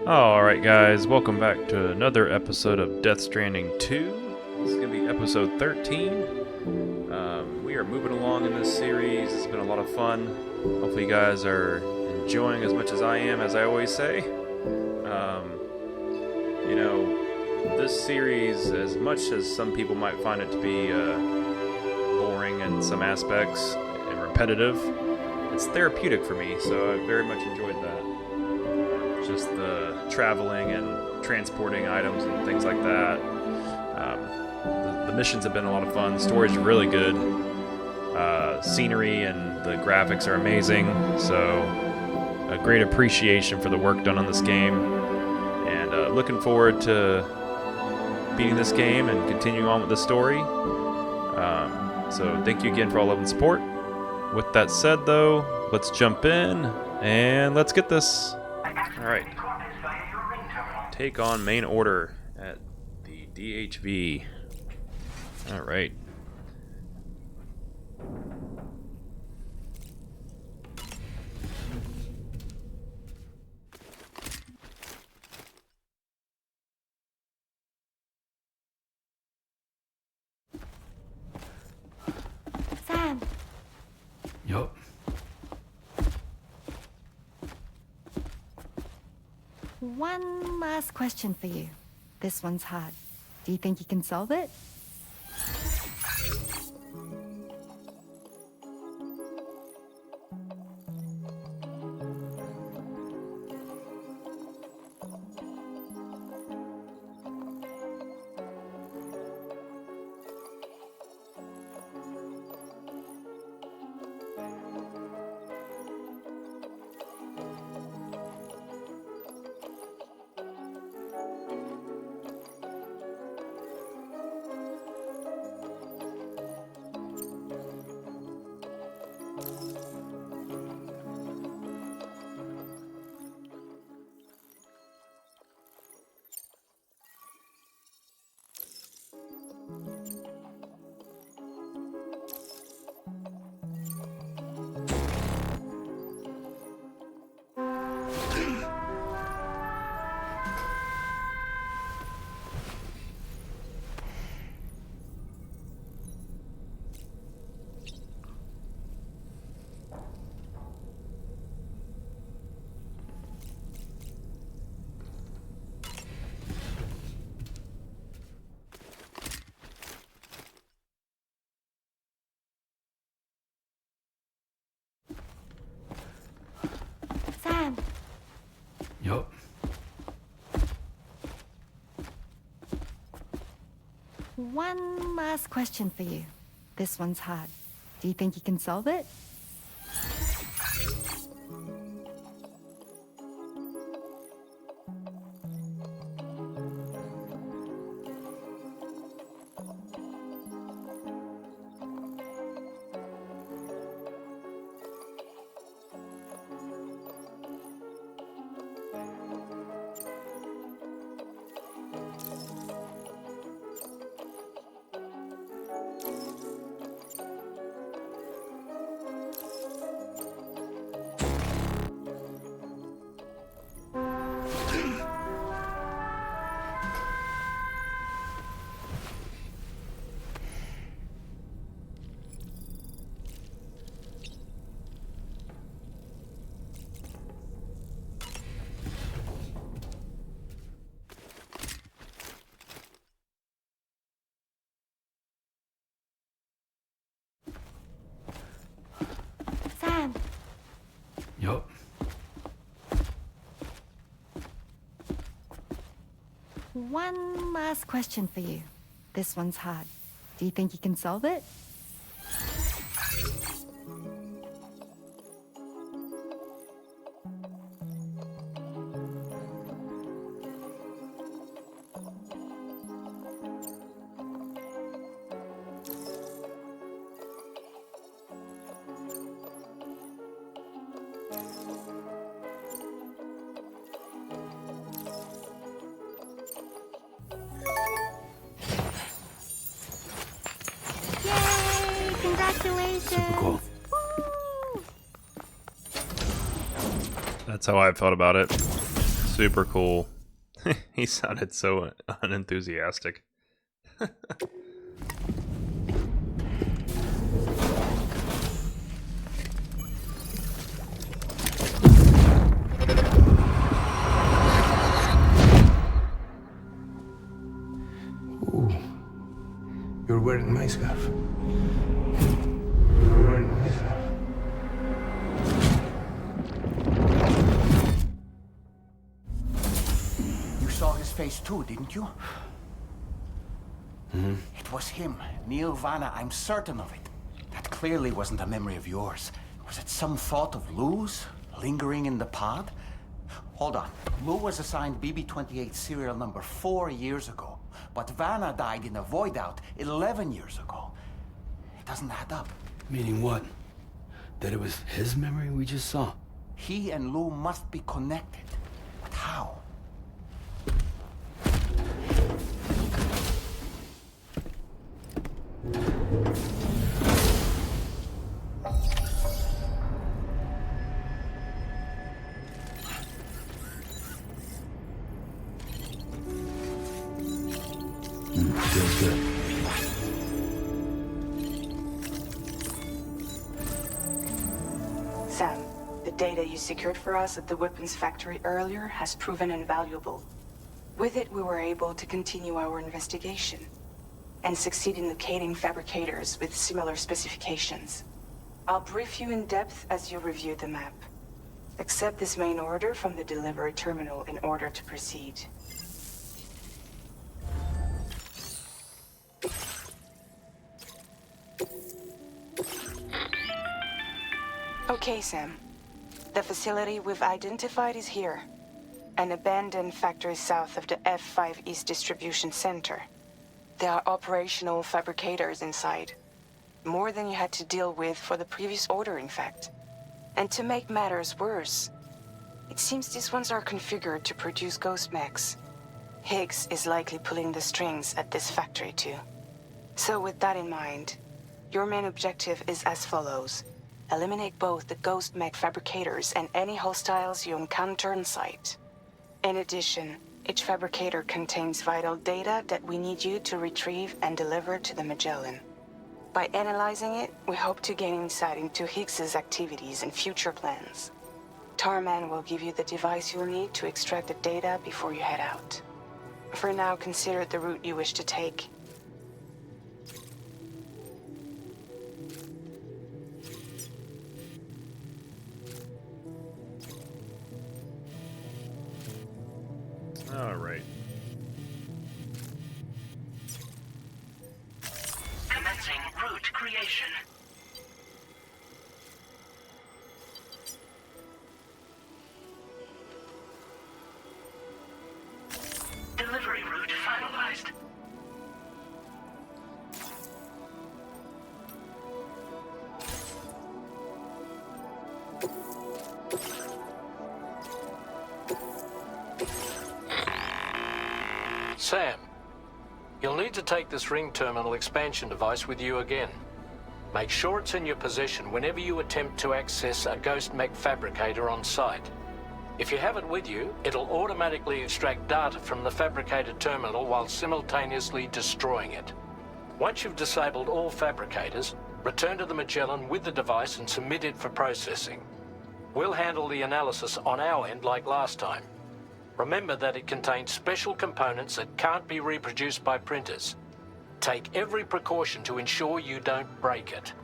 Alright guys, welcome back to another episode of Death Stranding 2. This is going to be episode 13. We are moving along in this series. It's been a lot of fun. Hopefully you guys are enjoying as much as I am, as I always say. This series, as much as some people might find it to be boring in some aspects and repetitive, it's therapeutic for me, so I very much enjoyed that. Just the traveling and transporting items and things like that. The missions have been a lot of fun. The story's really good. Scenery and the graphics are amazing. So a great appreciation for the work done on this game. And looking forward to beating this game and continuing on with the story. So thank you again for all love and support. With that said, though, let's jump in and let's get this. Alright. Take on main order at the DHV. Alright. Sam. Yup. One last question for you. This one's hard. Do you think you can solve it? Sam. Yup. One last question for you. This one's hard. Do you think you can solve it? Sam. Yup. One last question for you. This one's hard. Do you think you can solve it? Congratulations! Super cool. Woo! That's how I felt about it. Super cool. He sounded so unenthusiastic. Ooh, you're wearing my scarf. You're wearing my scarf. You saw his face too, didn't you? Mm-hmm. It was him, Neil Vanna, I'm certain of it. That clearly wasn't a memory of yours. Was it some thought of Lou's, lingering in the pod? Hold on. Lou was assigned BB-28 serial number 4 years ago, but Vanna died in a void out 11 years ago. It doesn't add up. Meaning what? That it was his memory we just saw? He and Lou must be connected. But how? Feels good. Sam, the data you secured for us at the weapons factory earlier has proven invaluable. With it, we were able to continue our investigation and succeed in locating fabricators with similar specifications. I'll brief you in depth as you review the map. Accept this main order from the delivery terminal in order to proceed. Okay, Sam. The facility we've identified is here. An abandoned factory south of the F5 East Distribution Center. There are operational fabricators inside. More than you had to deal with for the previous order, in fact. And to make matters worse, it seems these ones are configured to produce ghost mechs. Higgs is likely pulling the strings at this factory too. So with that in mind, your main objective is as follows. Eliminate both the ghost mech fabricators and any hostiles you encounter on site. In addition, each fabricator contains vital data that we need you to retrieve and deliver to the Magellan. By analyzing it, we hope to gain insight into Higgs's activities and future plans. Tarman will give you the device you'll need to extract the data before you head out. For now, consider the route you wish to take. All right. Commencing route creation. Delivery route finalized. Sam, you'll need to take this ring terminal expansion device with you again. Make sure it's in your possession whenever you attempt to access a ghost mech fabricator on site. If you have it with you, it'll automatically extract data from the fabricator terminal while simultaneously destroying it. Once you've disabled all fabricators, return to the Magellan with the device and submit it for processing. We'll handle the analysis on our end like last time. Remember that it contains special components that can't be reproduced by printers. Take every precaution to ensure you don't break it.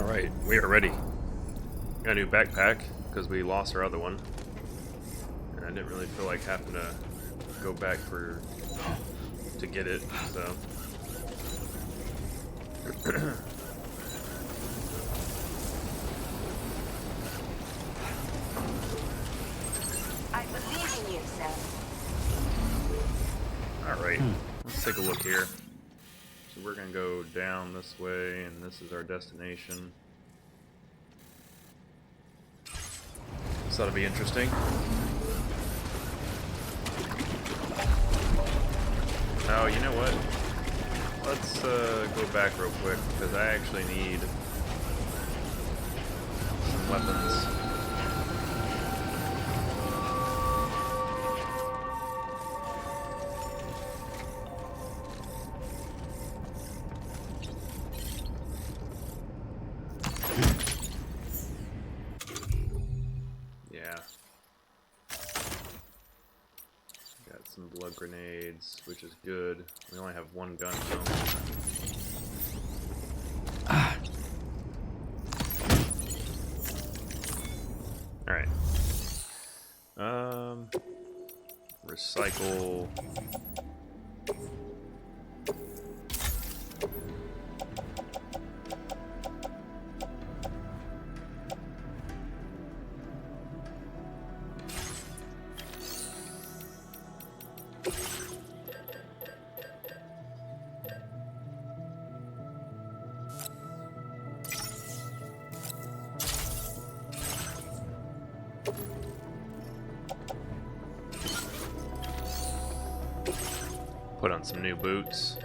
Alright, we are ready. Got a new backpack, because we lost our other one. And I didn't really feel like having to go back to get it, so. I believe in you, Sam. Alright, let's take a look here. So we're gonna go down this way, and this is our destination. This ought to be interesting. Oh, you know what? Let's go back real quick, because I actually need some weapons. Yeah. Got some blood grenades, which is good. We only have one gun though. Alright. Recycle. Put on some new boots.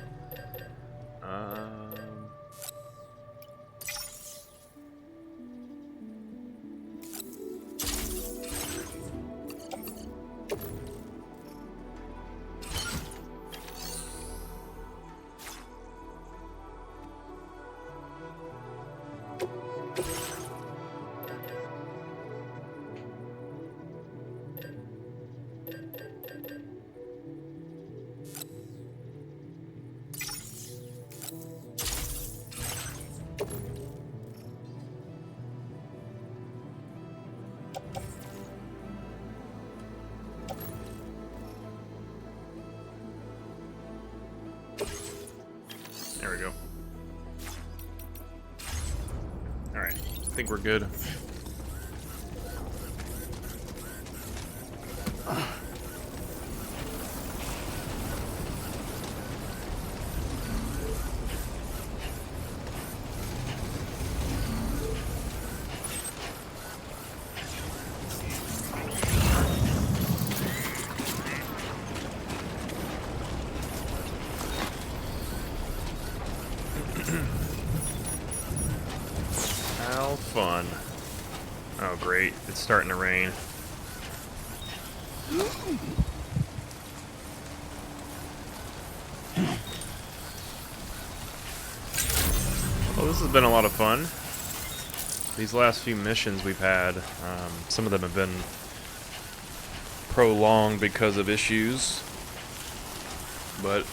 There we go. Alright, I think we're good. How fun. Oh great, it's starting to rain. Well, this has been a lot of fun. These last few missions we've had, some of them have been prolonged because of issues, but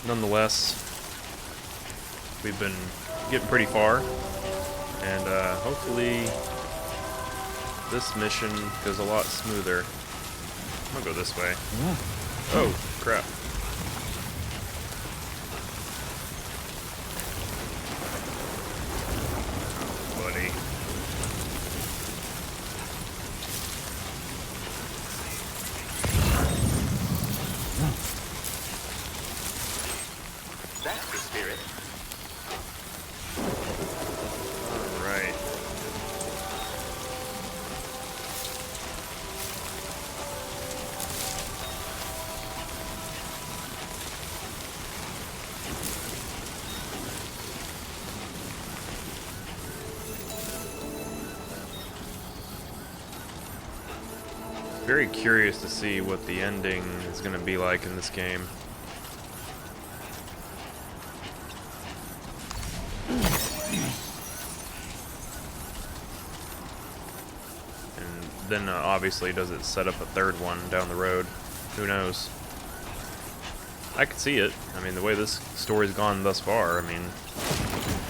nonetheless, we've been getting pretty far. And hopefully this mission goes a lot smoother. I'm gonna go this way. Oh, crap. Oh, buddy. That's the spirit. Right. Very curious to see what the ending is going to be like in this game. And then obviously does it set up a third one down the road? Who knows? I could see it. I mean, the way this story's gone thus far, I mean,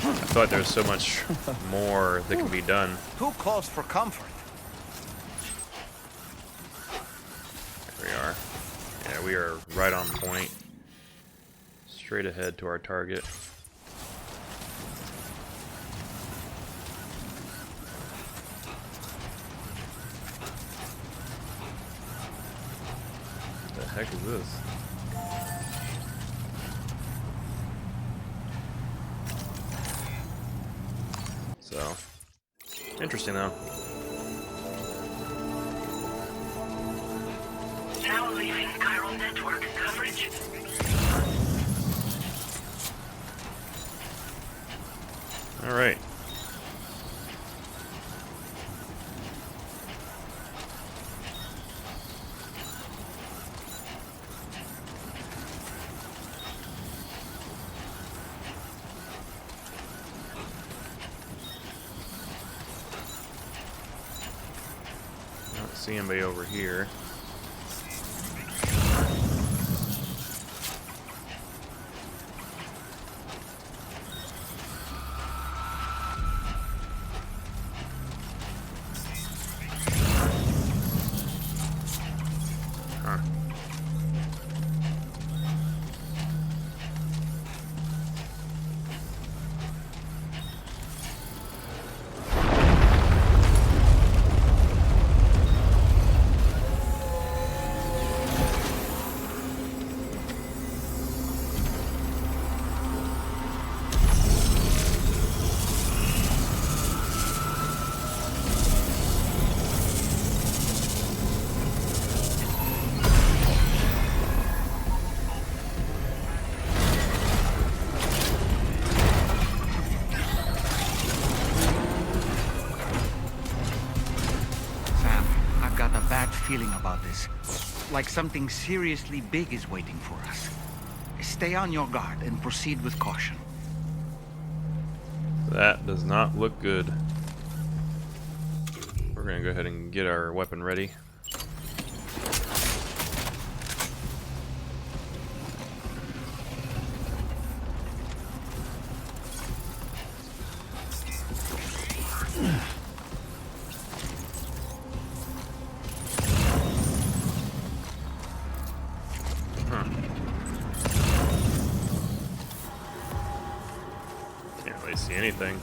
I feel like there's so much more that can be done. Too close for comfort. There we are. Yeah, we are right on point. Straight ahead to our target. What the heck is this? So, interesting though. Now leaving chiral network coverage. All right. I don't see anybody over here. Huh. Sam, I've got a bad feeling about this. Like something seriously big is waiting for us. Stay on your guard and proceed with caution. That does not look good. We're gonna go ahead and get our weapon ready. Can't really see anything.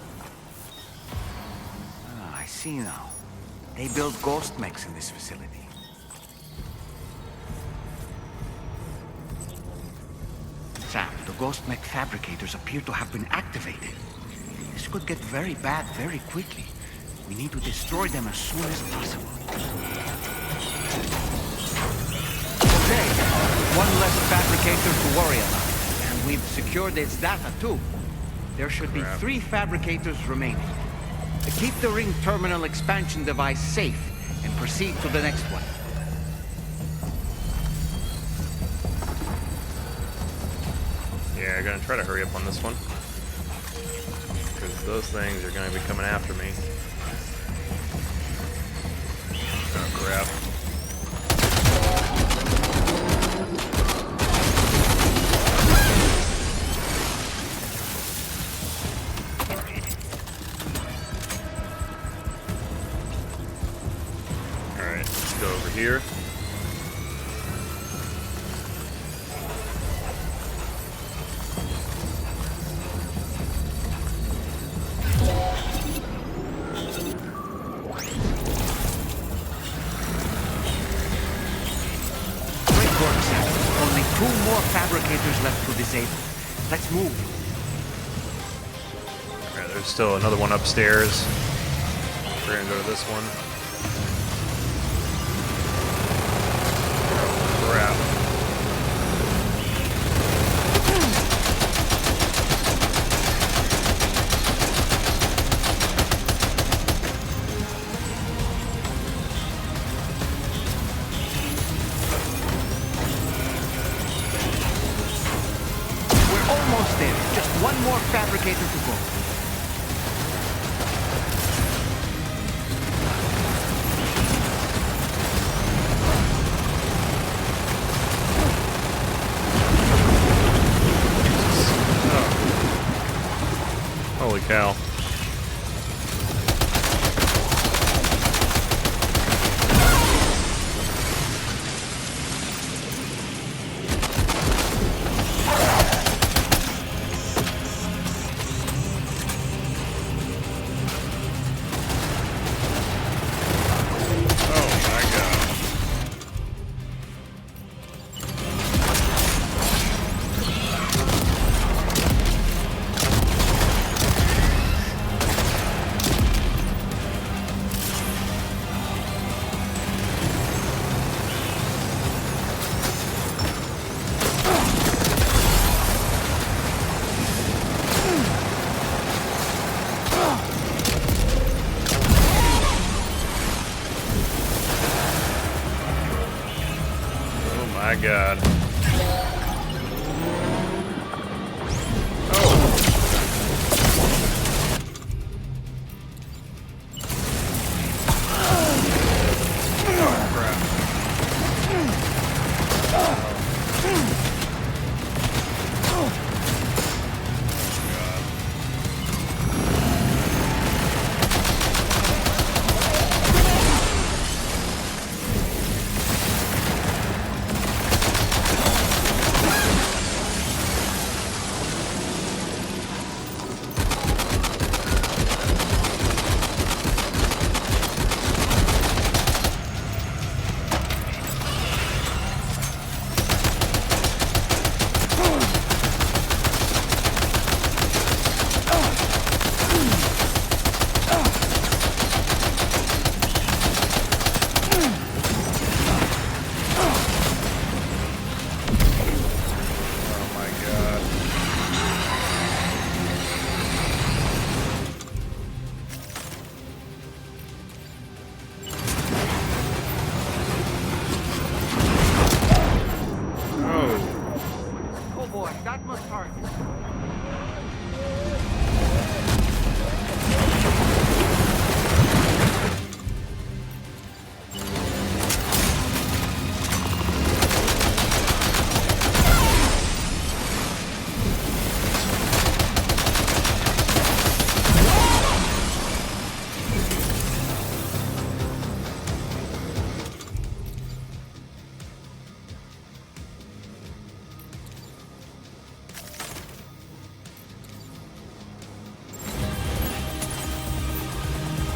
Ah, I see now. They build ghost mechs in this facility. Sam, the ghost mech fabricators appear to have been activated. This could get very bad very quickly. We need to destroy them as soon as possible. Okay, one less fabricator to worry about. And we've secured its data too. There should be 3 fabricators remaining. Keep the ring terminal expansion device safe and proceed to the next one. Yeah, I'm gonna try to hurry up on this one. Because those things are gonna be coming after me. Oh crap. Alright, let's go over here. Great work, Sam. Only 2 more fabricators left to disable. Let's move. Alright, there's still another one upstairs. We're gonna go to this one. Oh, crap. We're almost there. Just 1 more fabricator to go. Holy cow. My God.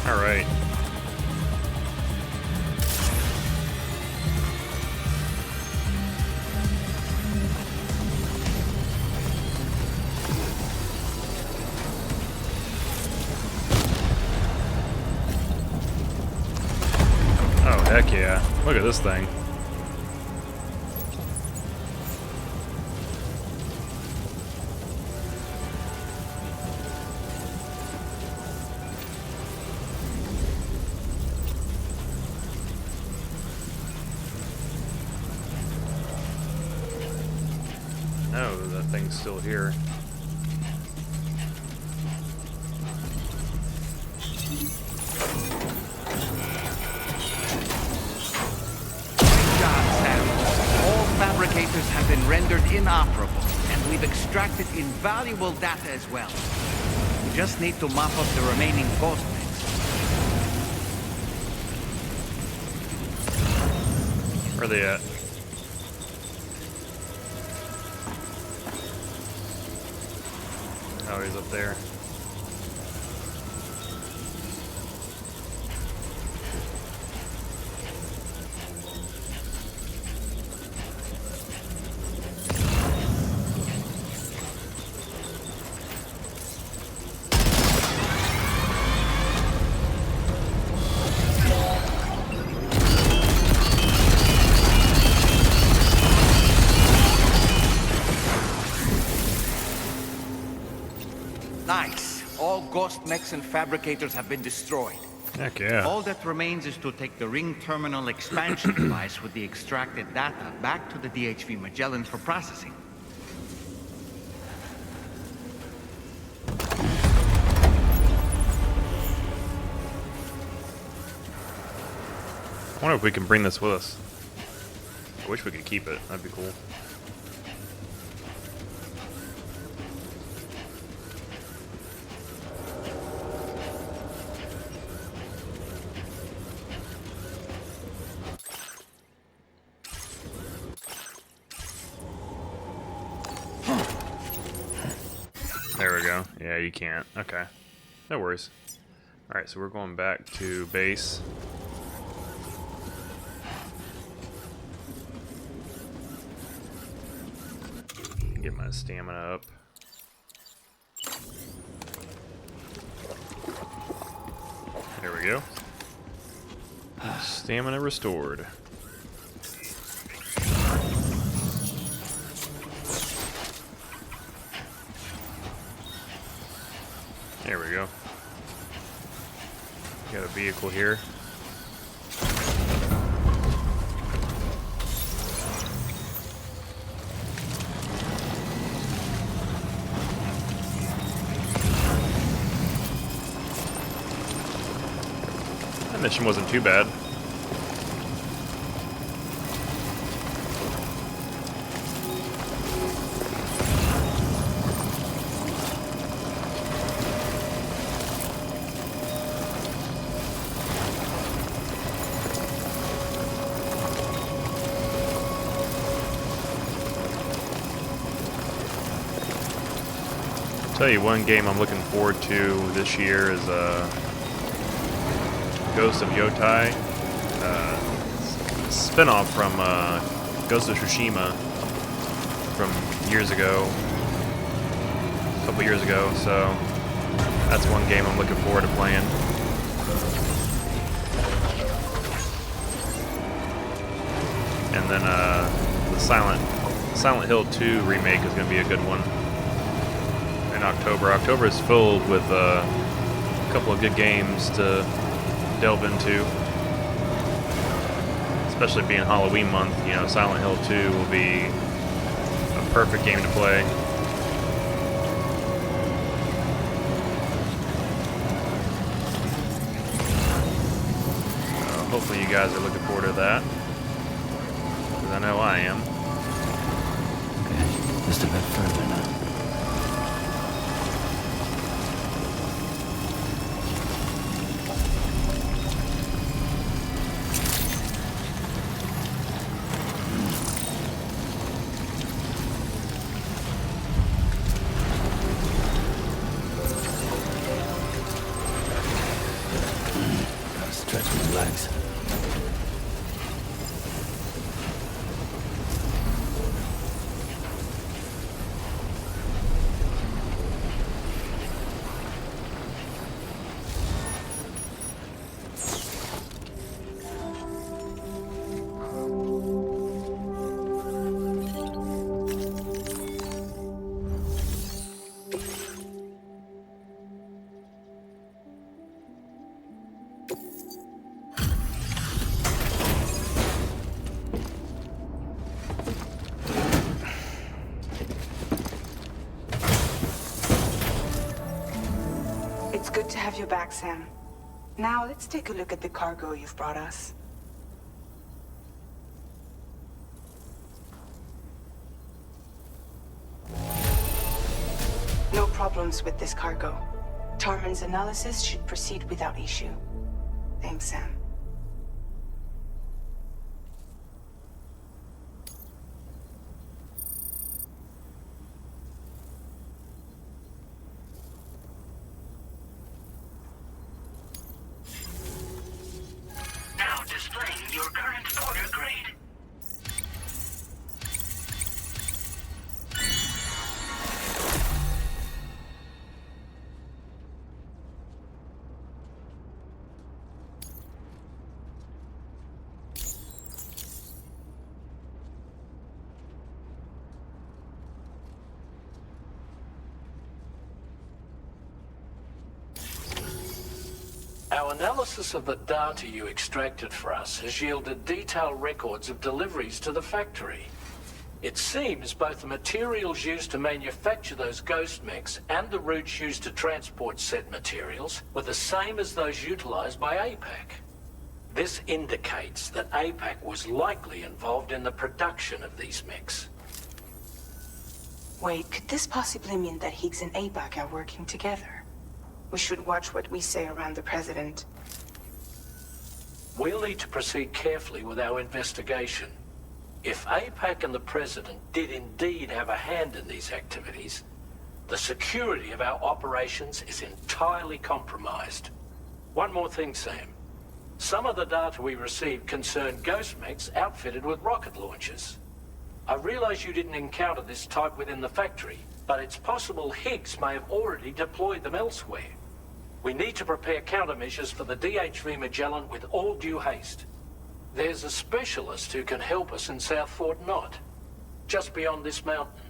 All right. Oh, heck yeah. Look at this thing. No, that thing's still here. All fabricators have been rendered inoperable, and we've extracted invaluable data as well. We just need to mop up the remaining ghost mix. Where are they at? Oh, he's up there. Nice. All ghost mechs and fabricators have been destroyed. Heck yeah. All that remains is to take the ring terminal expansion device with the extracted data back to the DHV Magellan for processing. I wonder if we can bring this with us. I wish we could keep it. That'd be cool. There we go. Yeah, you can't. Okay. No worries. Alright, so we're going back to base. Get my stamina up. There we go. Stamina restored. There we go. Got a vehicle here. That mission wasn't too bad. Tell you one game I'm looking forward to this year is Ghost of Yotai, spinoff from Ghost of Tsushima from years ago, a couple years ago. So that's one game I'm looking forward to playing. And then the Silent Hill 2 remake is going to be a good one. In October. October is filled with a couple of good games to delve into. Especially being Halloween month, you know, Silent Hill 2 will be a perfect game to play. Hopefully you guys are looking forward to that. Because I know I am. Okay, just a bit further now. Stretch my legs. It's good to have you back, Sam. Now let's take a look at the cargo you've brought us. No problems with this cargo. Tarman's analysis should proceed without issue. Thanks, Sam. Now displaying your current order grade. Our analysis of the data you extracted for us has yielded detailed records of deliveries to the factory. It seems both the materials used to manufacture those ghost mechs and the routes used to transport said materials were the same as those utilized by APAC. This indicates that APAC was likely involved in the production of these mechs. Wait, could this possibly mean that Higgs and APAC are working together? We should watch what we say around the President. We'll need to proceed carefully with our investigation. If APAC and the President did indeed have a hand in these activities, The security of our operations is entirely compromised. One more thing, Sam. Some of the data we received concerned ghost mechs outfitted with rocket launchers. I realize you didn't encounter this type within the factory, but it's possible Higgs may have already deployed them elsewhere. We need to prepare countermeasures for the DHV Magellan with all due haste. There's a specialist who can help us in South Fort Knott, just beyond this mountain.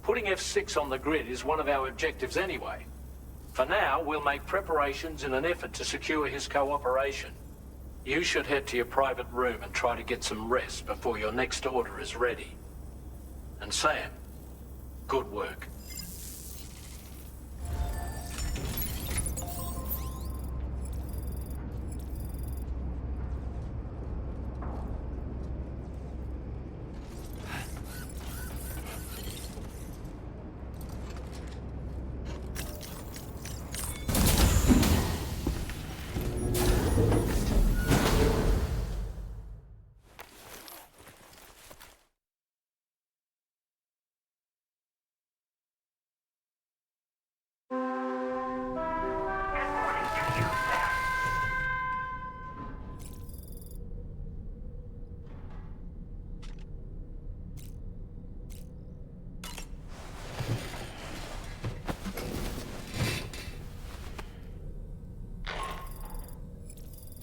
Putting F6 on the grid is one of our objectives anyway. For now, we'll make preparations in an effort to secure his cooperation. You should head to your private room and try to get some rest before your next order is ready. And Sam, good work.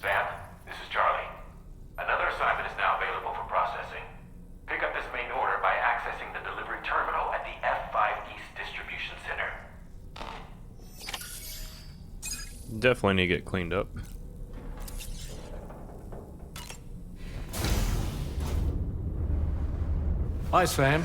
Sam, this is Charlie. Another assignment is now available for processing. Pick up this main order by accessing the delivery terminal at the F5 East Distribution Center. Definitely need to get cleaned up. Hi, Sam.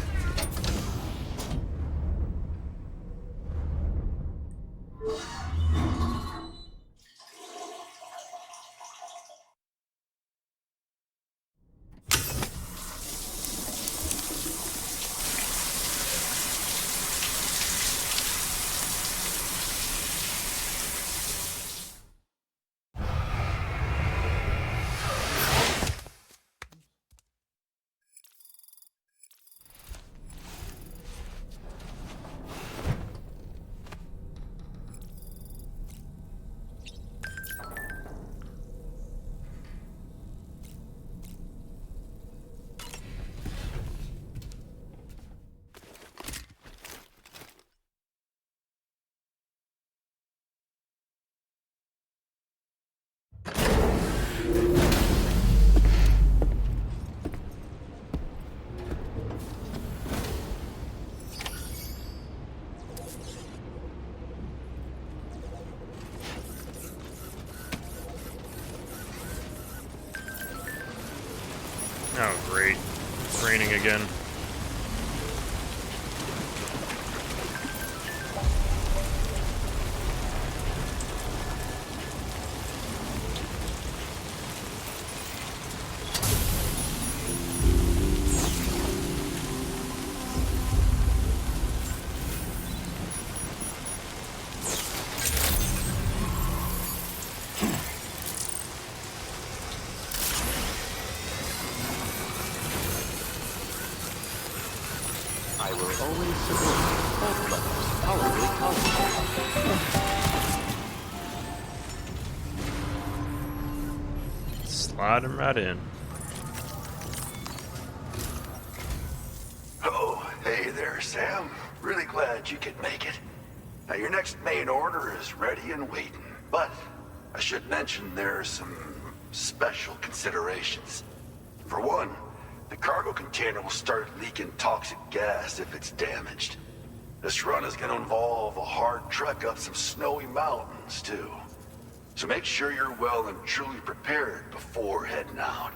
Oh, great. It's raining again. I will always support both brothers. Powerfully. Slide him right in. Oh, hey there, Sam. Really glad you could make it. Now, your next main order is ready and waiting. But I should mention there are some special considerations. For one, the cargo container will start leaking toxic gas if it's damaged. This run is going to involve a hard trek up some snowy mountains, too. So make sure you're well and truly prepared before heading out.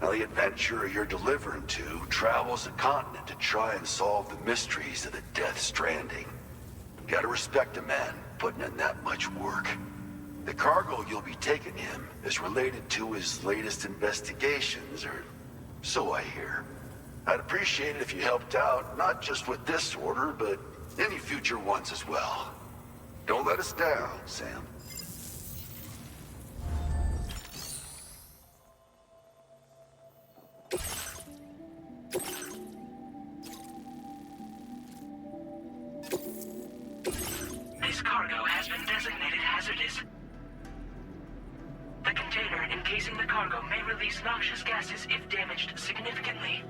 Now, the adventurer you're delivering to travels the continent to try and solve the mysteries of the Death Stranding. You gotta respect a man putting in that much work. The cargo you'll be taking him is related to his latest investigations, or so I hear. I'd appreciate it if you helped out, not just with this order, but any future ones as well. Don't let us down, Sam. cargo may release noxious gases if damaged significantly.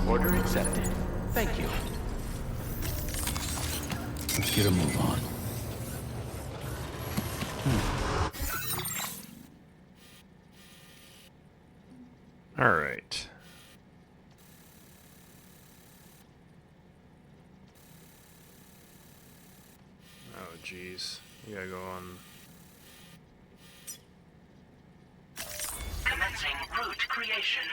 Order accepted. Thank you. Let's get a move on. All right. Oh, jeez. We gotta go on. Commencing route creation.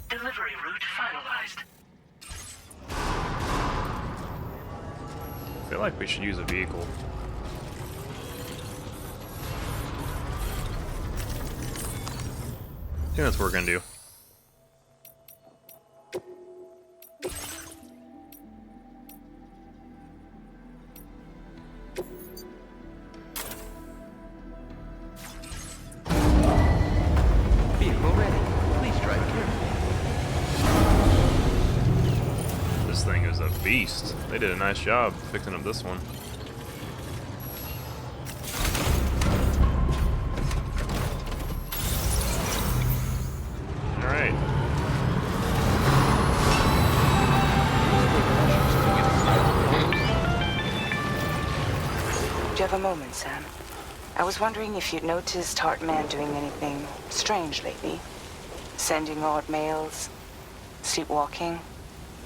Delivery route finalized. I feel like we should use a vehicle. I think that's what we're gonna do. Vehicle ready. Please drive carefully. This thing is a beast. They did a nice job fixing up this one. All right. Do you have a moment, Sam? I was wondering if you'd noticed Hartman doing anything strange lately. Sending odd mails, sleepwalking.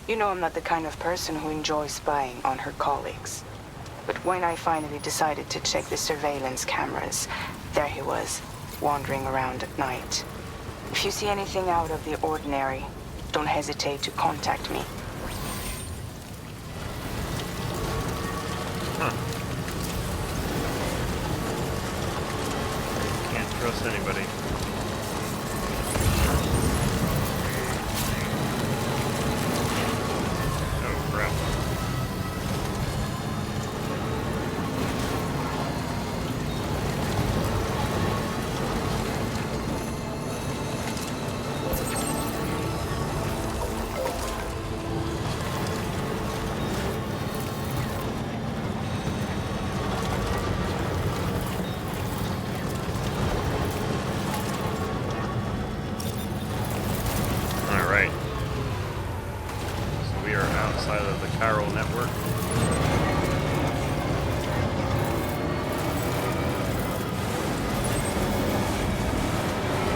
You know I'm not the kind of person who enjoys spying on her colleagues. But when I finally decided to check the surveillance cameras, there he was, wandering around at night. If you see anything out of the ordinary, don't hesitate to contact me. Can't trust anybody. Oh crap. Alright. So we are outside of the chiral network.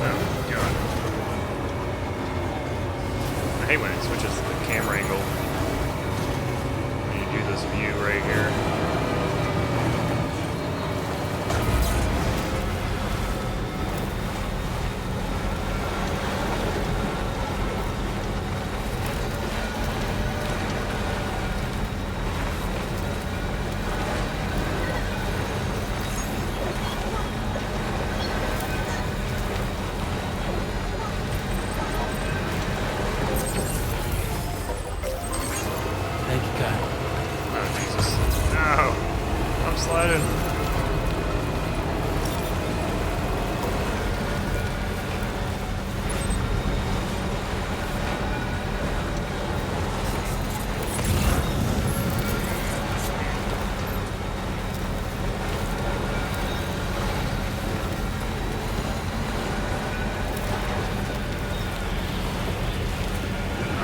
Oh god. I hate when it switches the camera angle. When you do this view right here. Thank you, Kyle. Oh Jesus. No! I'm sliding.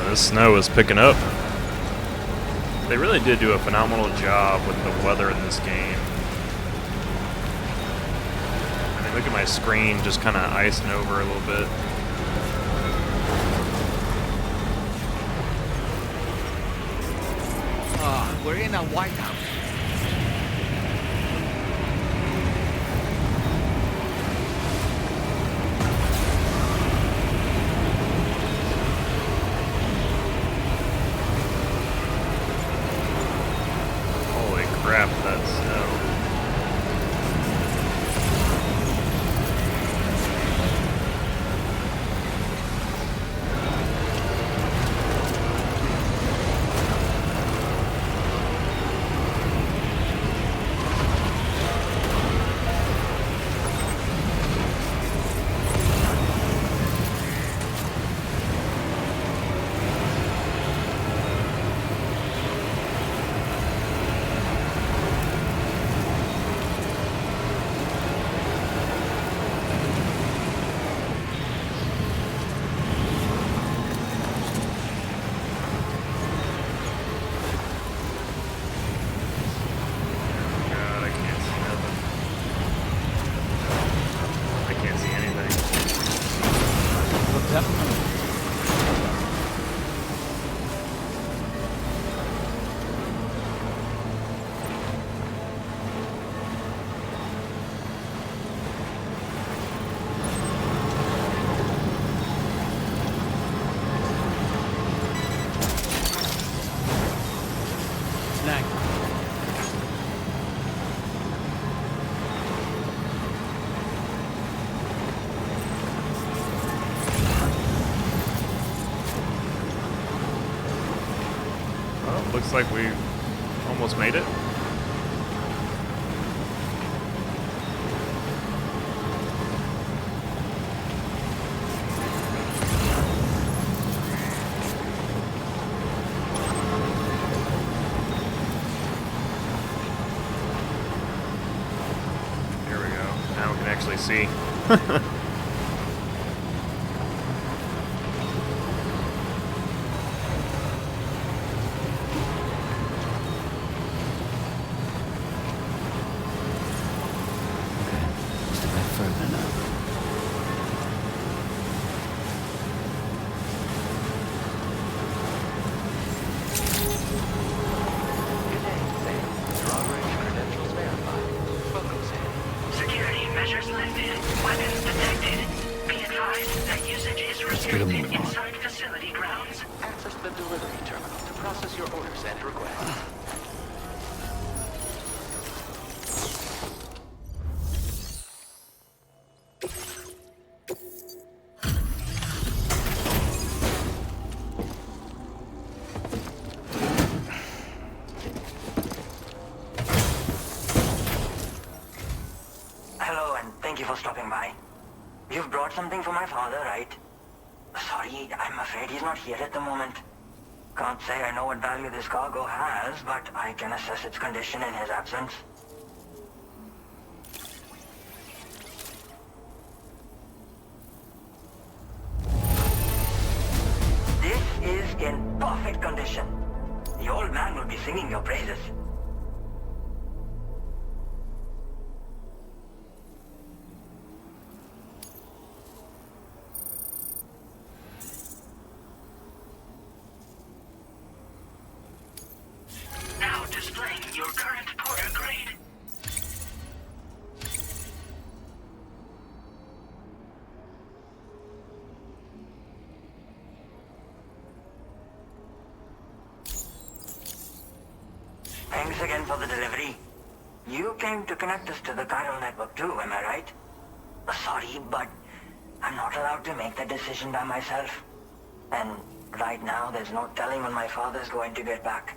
This snow is picking up. They really did do a phenomenal job with the weather in this game. I mean, look at my screen just kind of icing over a little bit. We're in a White House. looks like we almost made it. Here we go. Now we can actually see. Just a bit further now. Security measures lifted. Weapons detected. Be advised that usage is restricted inside facility grounds. Access the delivery terminal to process your orders and requests. Hello, and thank you for stopping by. You've brought something for my father, right? Sorry, I'm afraid he's not here at the moment. Can't say I know what value this cargo has, but I can assess its condition in his absence. This is in perfect condition. The old man will be singing your praises. Now displaying your current porter grade. Thanks again for the delivery. You came to connect us to the chiral network too, am I right? Sorry, but I'm not allowed to make that decision by myself. And right now, there's no telling when my father's going to get back.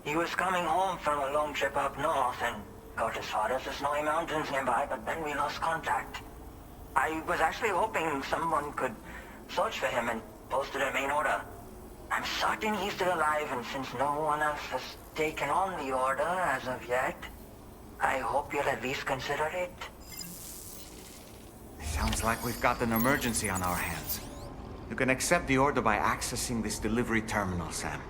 He was coming home from a long trip up north and got as far as the snowy mountains nearby, but then we lost contact. I was actually hoping someone could search for him and posted a main order. I'm certain he's still alive, and since no one else has taken on the order as of yet, I hope you'll at least consider it. Sounds like we've got an emergency on our hands. You can accept the order by accessing this delivery terminal, Sam.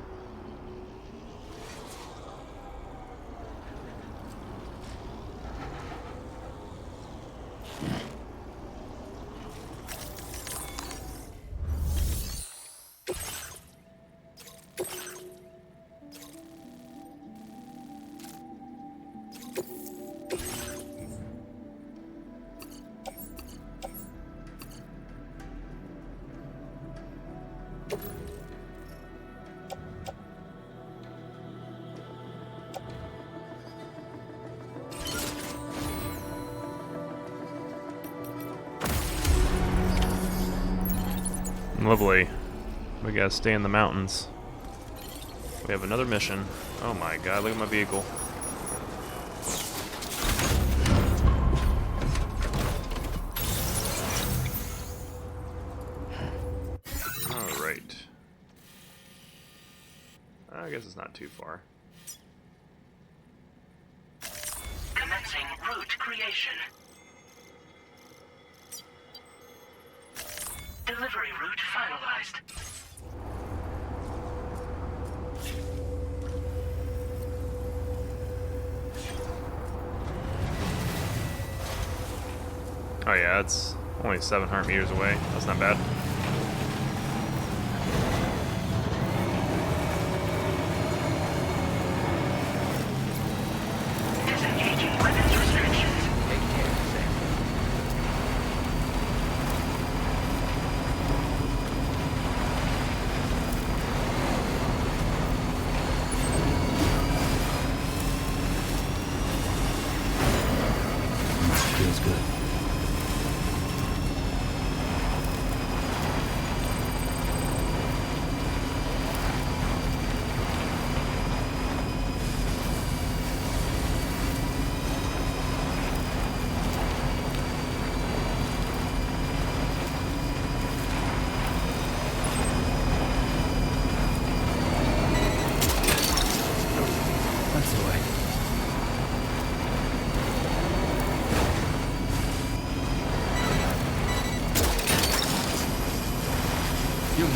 Lovely. We gotta stay in the mountains. We have another mission. Oh my god, look at my vehicle. Alright. I guess it's not too far. Commencing route creation. Delivery route finalized. Oh yeah, it's only 700 meters away. That's not bad. Disengaging weapons restrictions. Take care, Sam. Feels good.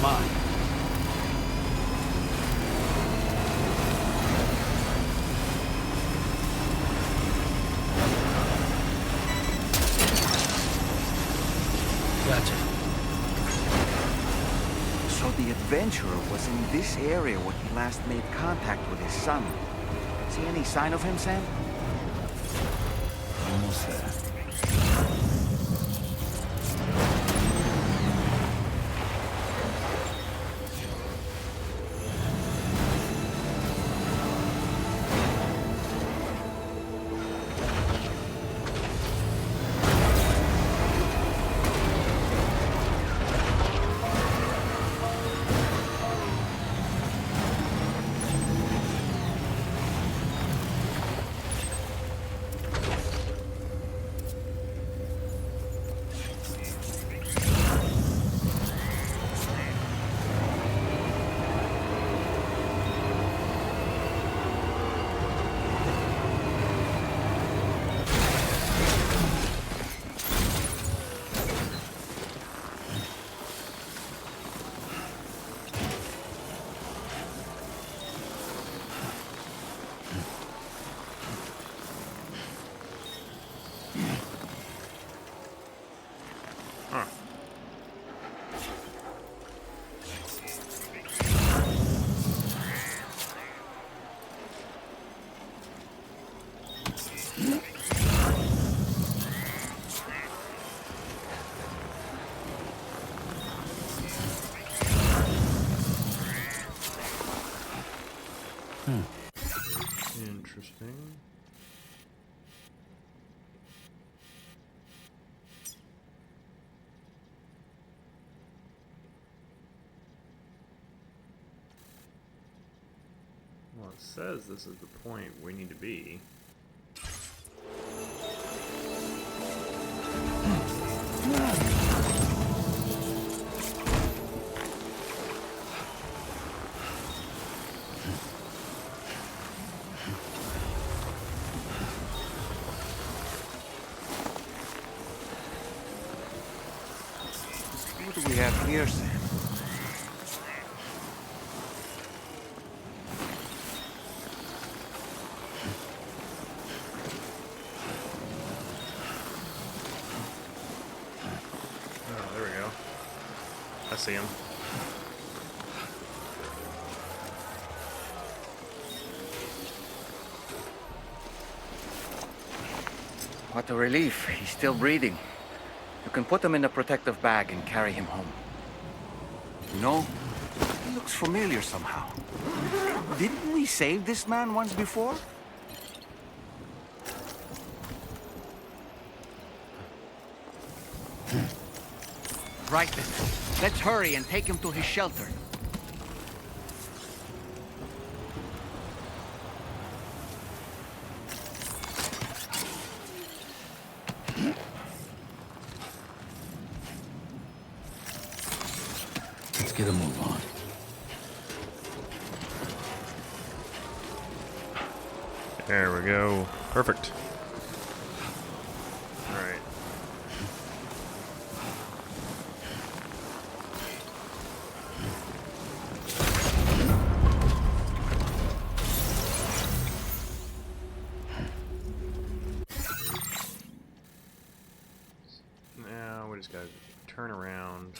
mine. Gotcha. So the adventurer was in this area when he last made contact with his son. See any sign of him, Sam? Almost there. Interesting. Well, it says this is the point we need to be. What do we have here, Sam? Oh, there we go. I see him. What a relief. He's still breathing. You can put him in a protective bag and carry him home. No, he looks familiar somehow. Didn't we save this man once before? Right then. Let's hurry and take him to his shelter. Let's get a move on. There we go. Perfect. Alright. Now we just gotta turn around.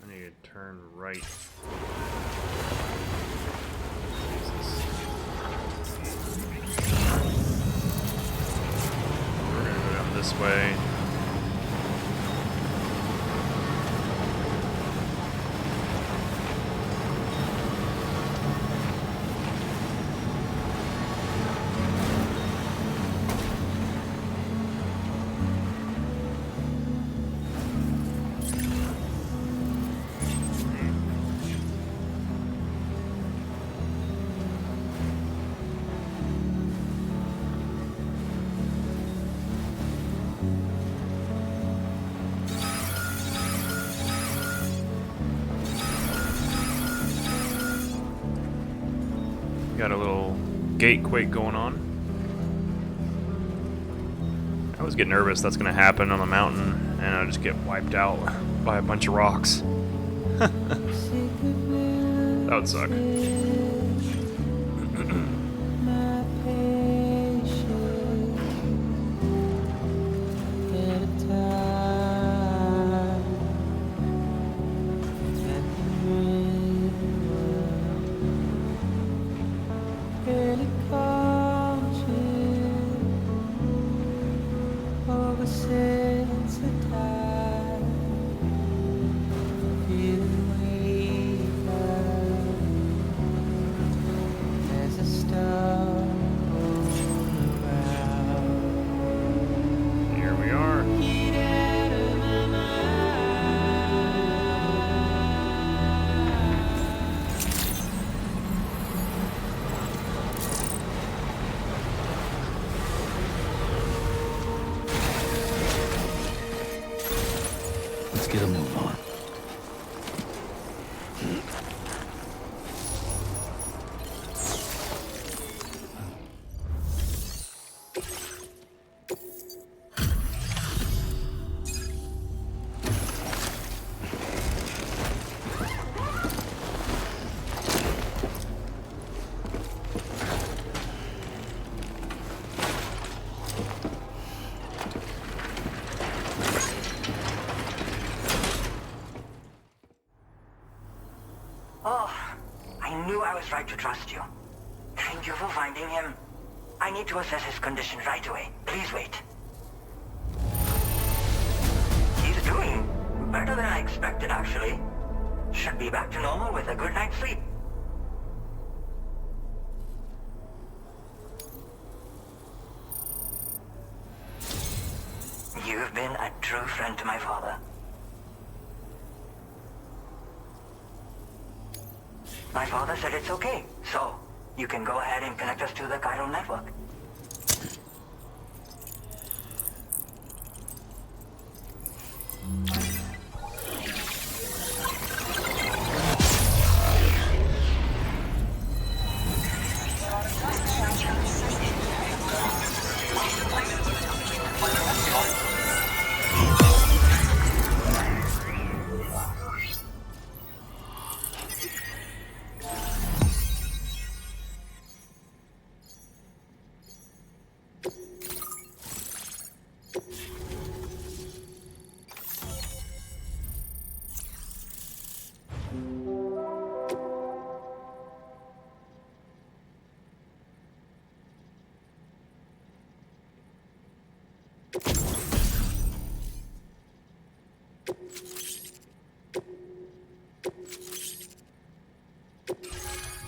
I need to turn right. Jesus. We're gonna go down this way. Got a little gate quake going on. I always get nervous that's gonna happen on the mountain and I'll just get wiped out by a bunch of rocks. That would suck. Here we are. Let's get a move on. Oh, I knew I was right to trust you. Thank you for finding him. I need to assess his condition right away. Please wait. He's doing better than I expected, actually. Should be back to normal with a good night's sleep. You've been a true friend to my father. My father said it's okay, so you can go ahead and connect us to the chiral network.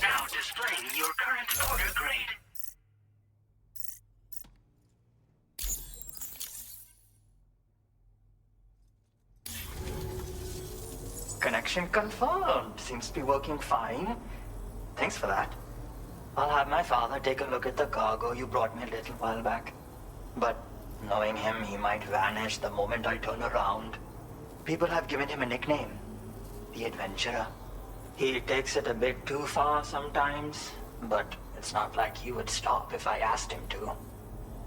Now displaying your current order grade. Connection confirmed. Seems to be working fine. Thanks for that. I'll have my father take a look at the cargo you brought me a little while back. But knowing him, he might vanish the moment I turn around. People have given him a nickname. The Adventurer. He takes it a bit too far sometimes, but it's not like he would stop if I asked him to.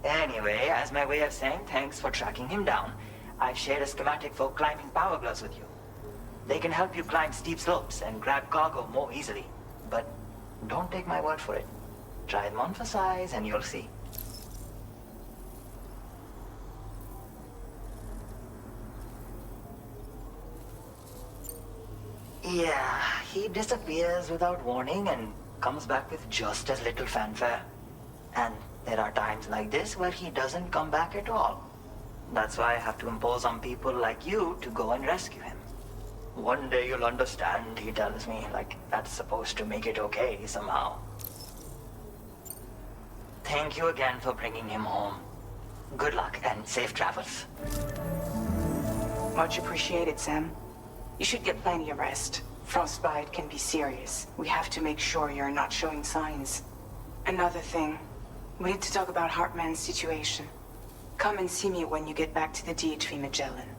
Anyway, as my way of saying thanks for tracking him down, I've shared a schematic for climbing power gloves with you. They can help you climb steep slopes and grab cargo more easily. But don't take my word for it. Try them on for size and you'll see. Yeah, he disappears without warning and comes back with just as little fanfare. And there are times like this where he doesn't come back at all. That's why I have to impose on people like you to go and rescue him. One day you'll understand, he tells me, like that's supposed to make it okay somehow. Thank you again for bringing him home. Good luck and safe travels. Much appreciated, Sam. You should get plenty of rest. Frostbite can be serious. We have to make sure you're not showing signs. Another thing, we need to talk about Hartman's situation. Come and see me when you get back to the DHV Magellan.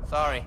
Sorry.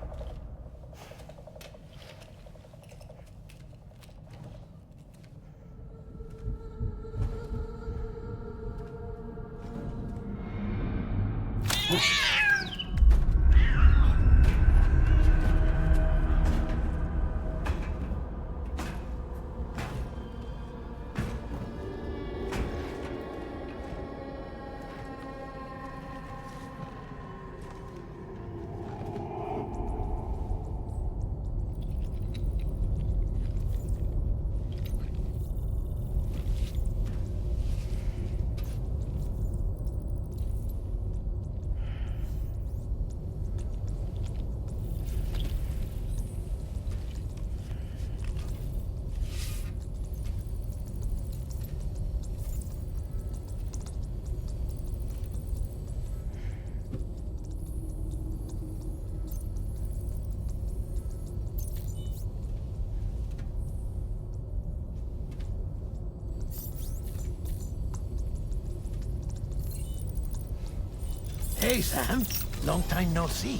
Hey, Sam. Long time no see.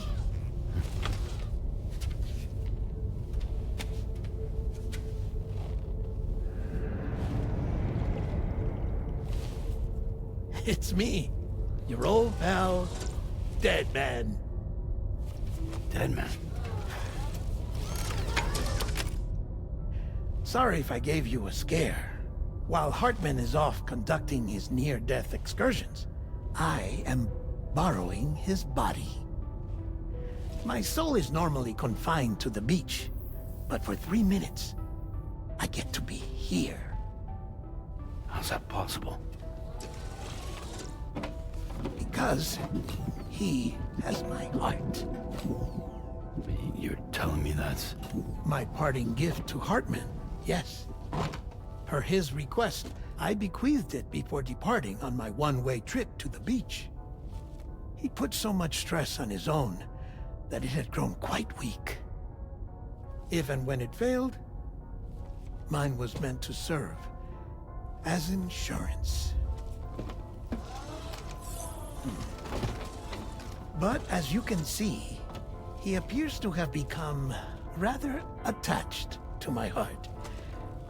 It's me, your old pal, Dead Man. Dead Man. Sorry if I gave you a scare. While Hartman is off conducting his near-death excursions, I am borrowing his body. My soul is normally confined to the beach, but for 3 minutes, I get to be here. How's that possible? Because he has my heart. You're telling me that's... My parting gift to Hartman, yes. Per his request, I bequeathed it before departing on my one-way trip to the beach. He put so much stress on his own that it had grown quite weak. If and when it failed, mine was meant to serve as insurance. But as you can see, he appears to have become rather attached to my heart.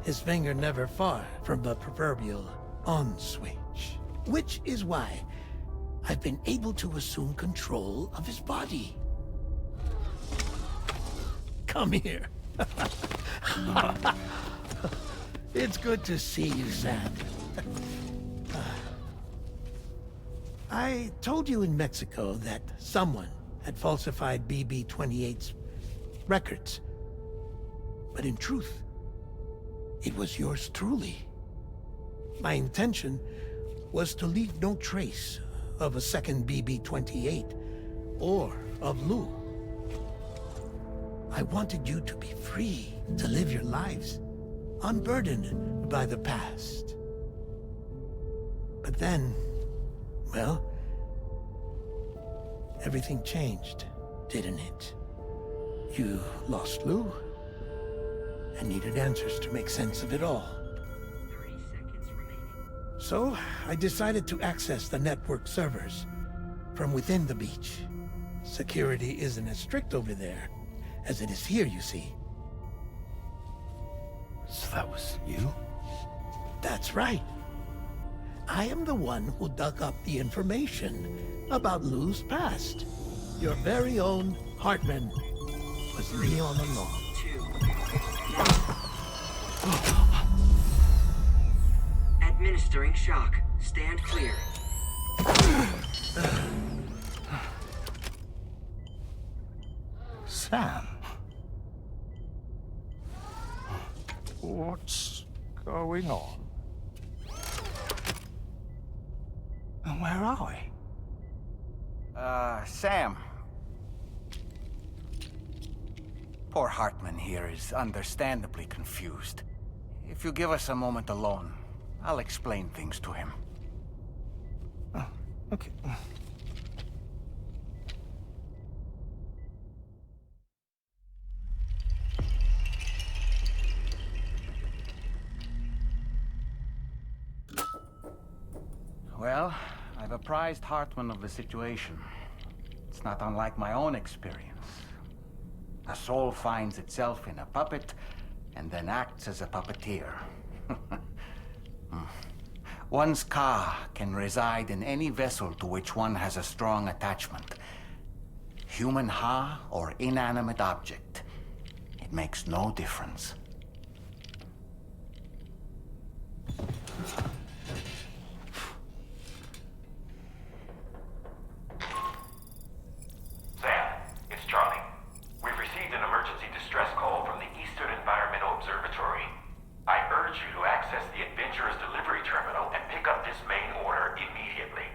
His finger never far from the proverbial on switch. Which is why I've been able to assume control of his body. Come here. It's good to see you, Sam. I told you in Mexico that someone had falsified BB-28's records. But in truth, it was yours truly. My intention was to leave no trace of a second BB-28 or of Lou. I wanted you to be free to live your lives, unburdened by the past. But then, well, everything changed, didn't it? You lost Lou, and needed answers to make sense of it all. 30 seconds remaining. So, I decided to access the network servers from within the beach. Security isn't as strict over there as it is here, you see. So that was you? That's right. I am the one who dug up the information about Lou's past. Your very own Hartman was me all along. 2. Administering shock. Stand clear. Sam. What's going on? And where are we? Sam. Poor Hartman here is understandably confused. If you give us a moment alone, I'll explain things to him. Oh, okay. Well, I've apprised Hartman of the situation. It's not unlike my own experience. A soul finds itself in a puppet, and then acts as a puppeteer. One's ka can reside in any vessel to which one has a strong attachment. Human ha or inanimate object. It makes no difference. Sam, it's Charlie. We've received an emergency distress call from the Eastern Environmental Observatory. I urge you to access the Adventurer's delivery terminal and pick up this main order immediately.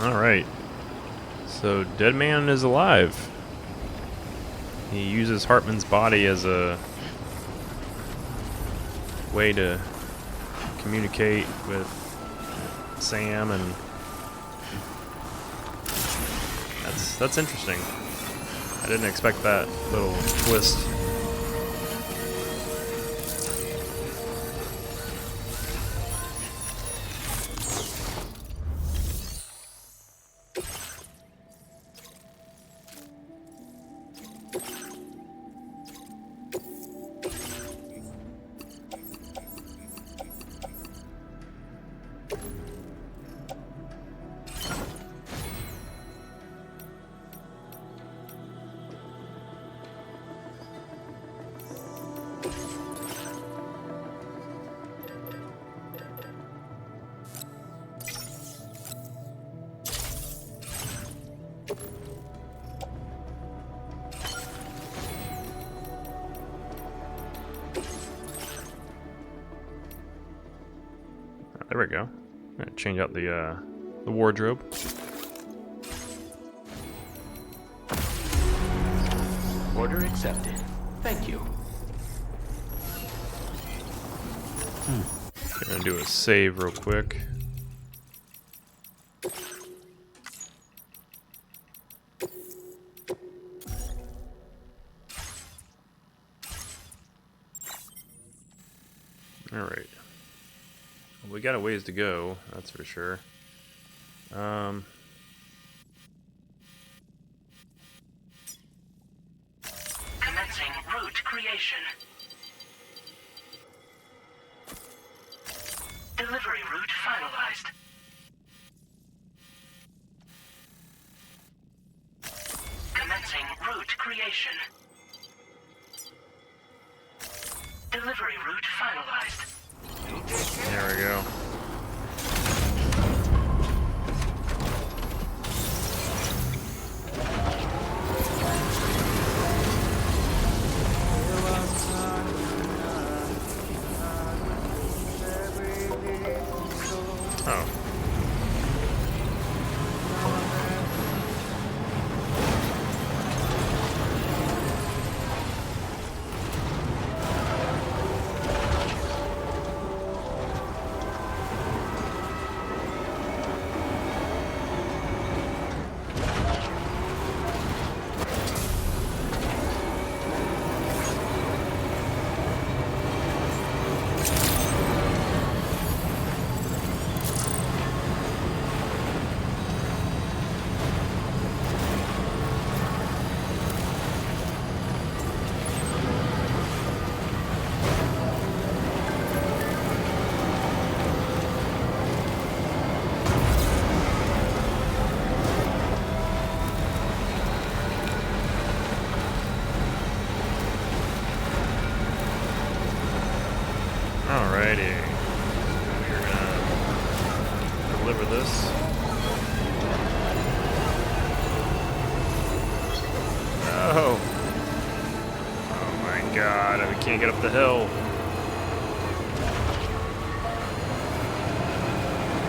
Alright. So, Dead Man is alive. He uses Hartman's body as a way to communicate with Sam, and that's interesting. I didn't expect that little twist. There we go. I'm gonna change out the wardrobe. Order accepted. Thank you. Gonna do a save real quick. we got a ways to go, that's for sure. Commencing route creation. Delivery route finalized. Commencing route creation. Delivery route finalized. There we go. Oh. Alrighty. We're gonna deliver this. Oh! Oh my god, we can't get up the hill.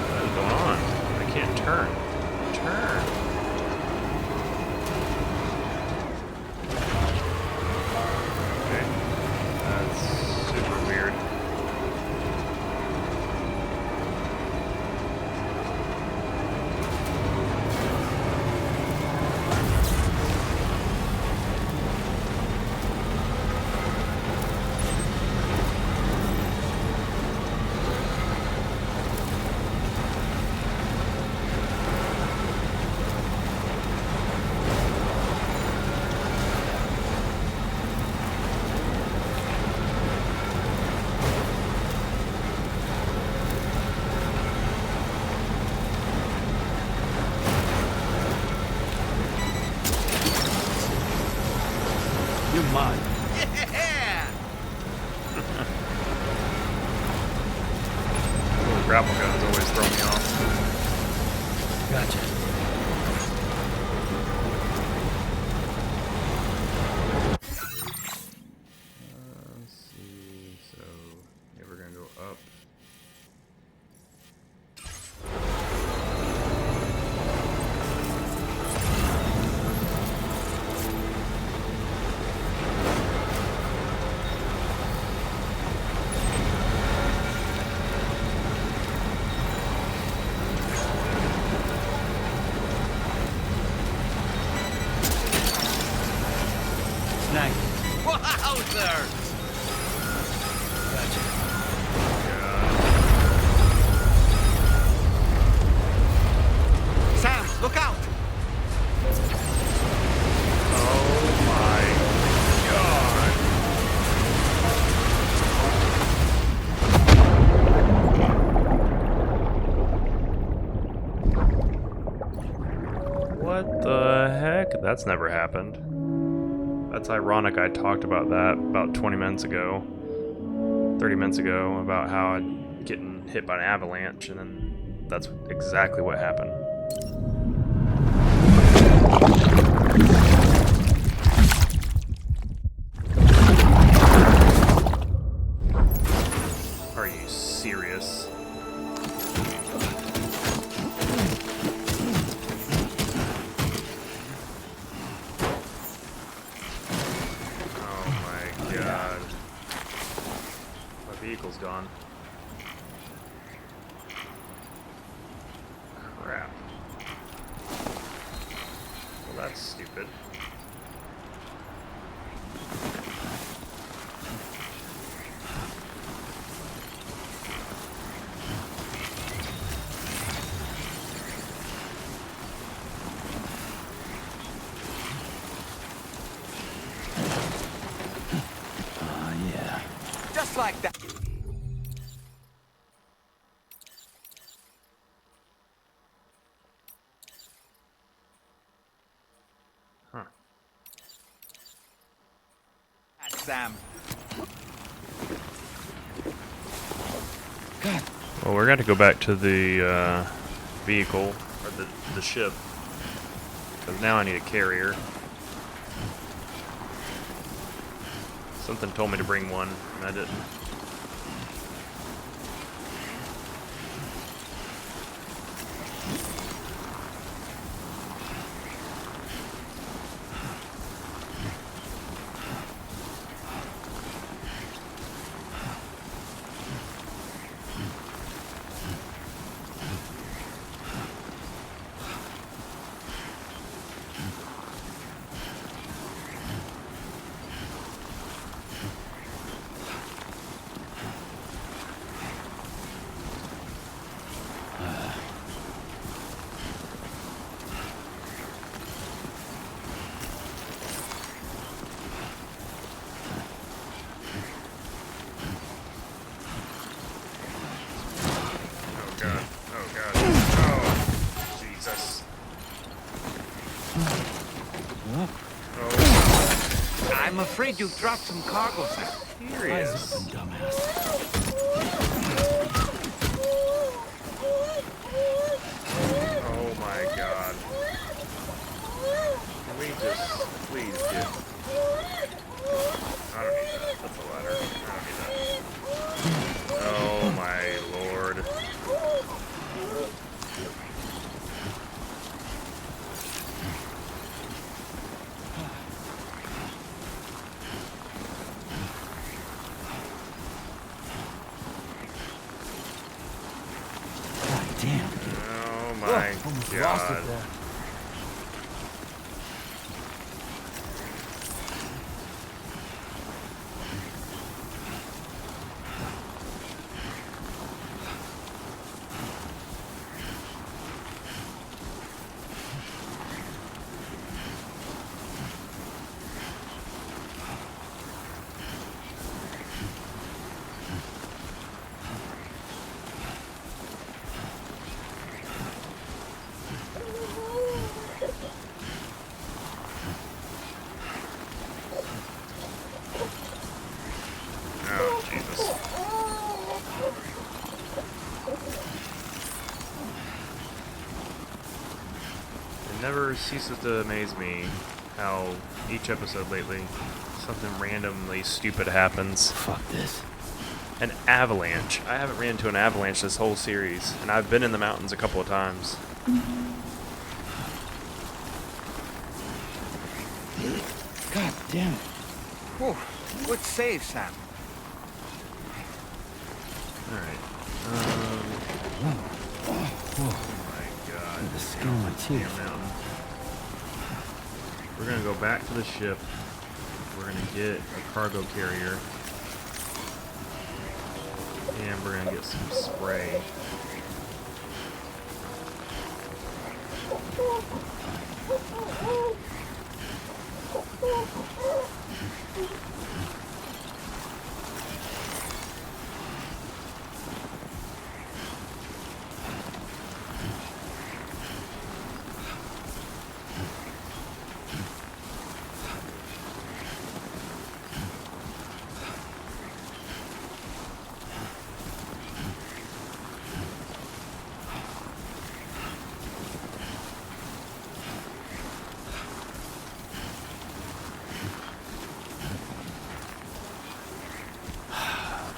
What is going on? I can't turn. Turn. Okay. That's super weird. You're mine. Yeah! Little grapple guns always throw me off. Gotcha. Let's see. So, yeah, we're gonna go up. Nice. Wowzer! Gotcha. Sam, look out! Oh my god. What the heck? That's never happened. That's ironic. I talked about that about 20 minutes ago, 30 minutes ago, about how I'd getting hit by an avalanche, and then that's exactly what happened. Are you serious? God. My vehicle's gone. Crap. Well, that's stupid. like that. Huh. Sam. Well, we're going to go back to the vehicle, or the ship, because now I need a carrier. Something told me to bring one, and I didn't. I'm afraid you dropped some cargo, Sam. Serious. Oh my god. Can we just please get... I don't need that. That's a ladder. I don't need that. Oh my lord. Damn. Oh my Almost lost it god. there. Oh, Jesus. It never ceases to amaze me how each episode lately, something randomly stupid happens. Fuck this. An avalanche. I haven't ran into an avalanche this whole series, and I've been in the mountains a couple of times. God damn it. Whew. Good save, Sam. Alright. Whoa. Oh my god. The skin on my Damn teeth. mountain. We're gonna go back to the ship. We're gonna get a cargo carrier. And we're gonna get some spray.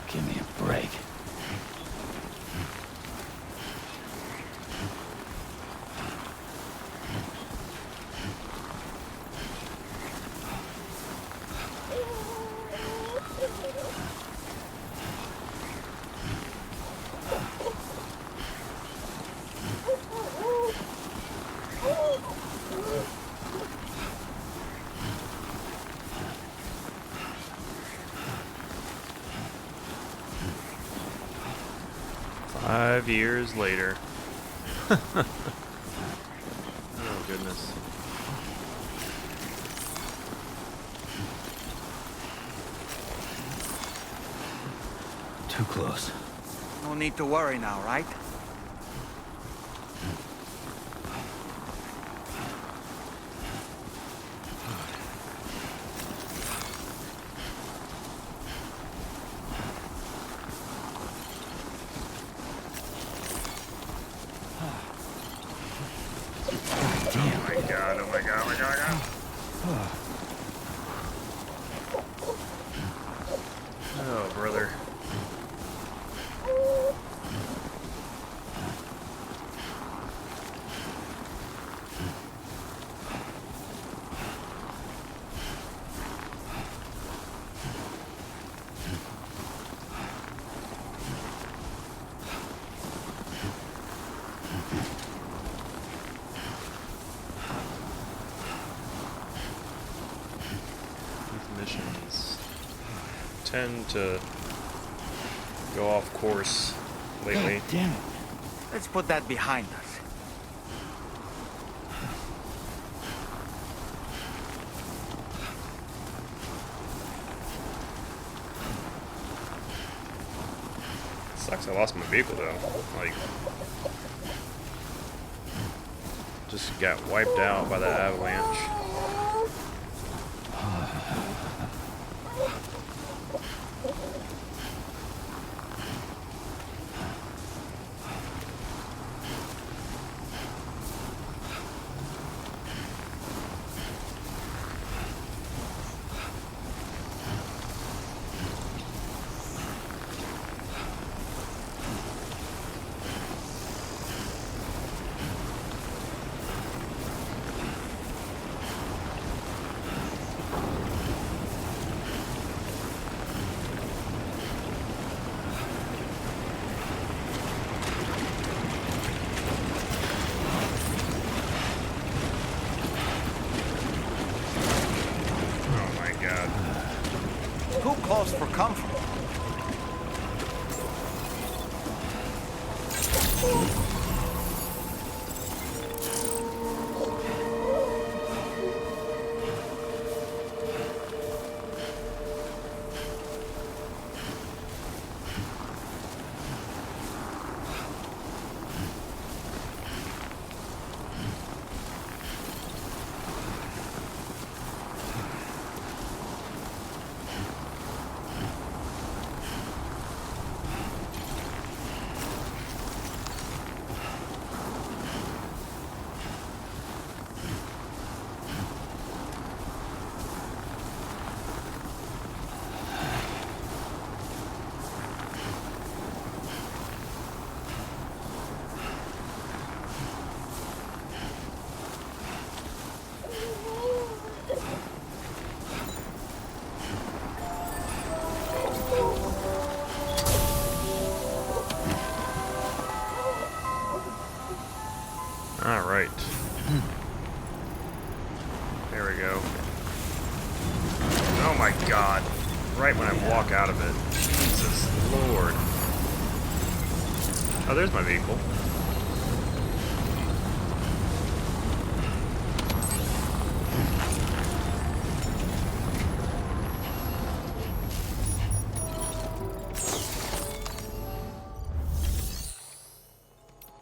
Give me a break. Five years later. Oh, goodness. Too close. No need to worry now, right? Oh, brother. These missions tend to go off course lately. God damn it. Let's put that behind us. Sucks I lost my vehicle though. Like, just got wiped out by that avalanche. Too close for comfort. All right. There we go. Oh my God. Right when I walk out of it. Jesus Lord. Oh, there's my vehicle.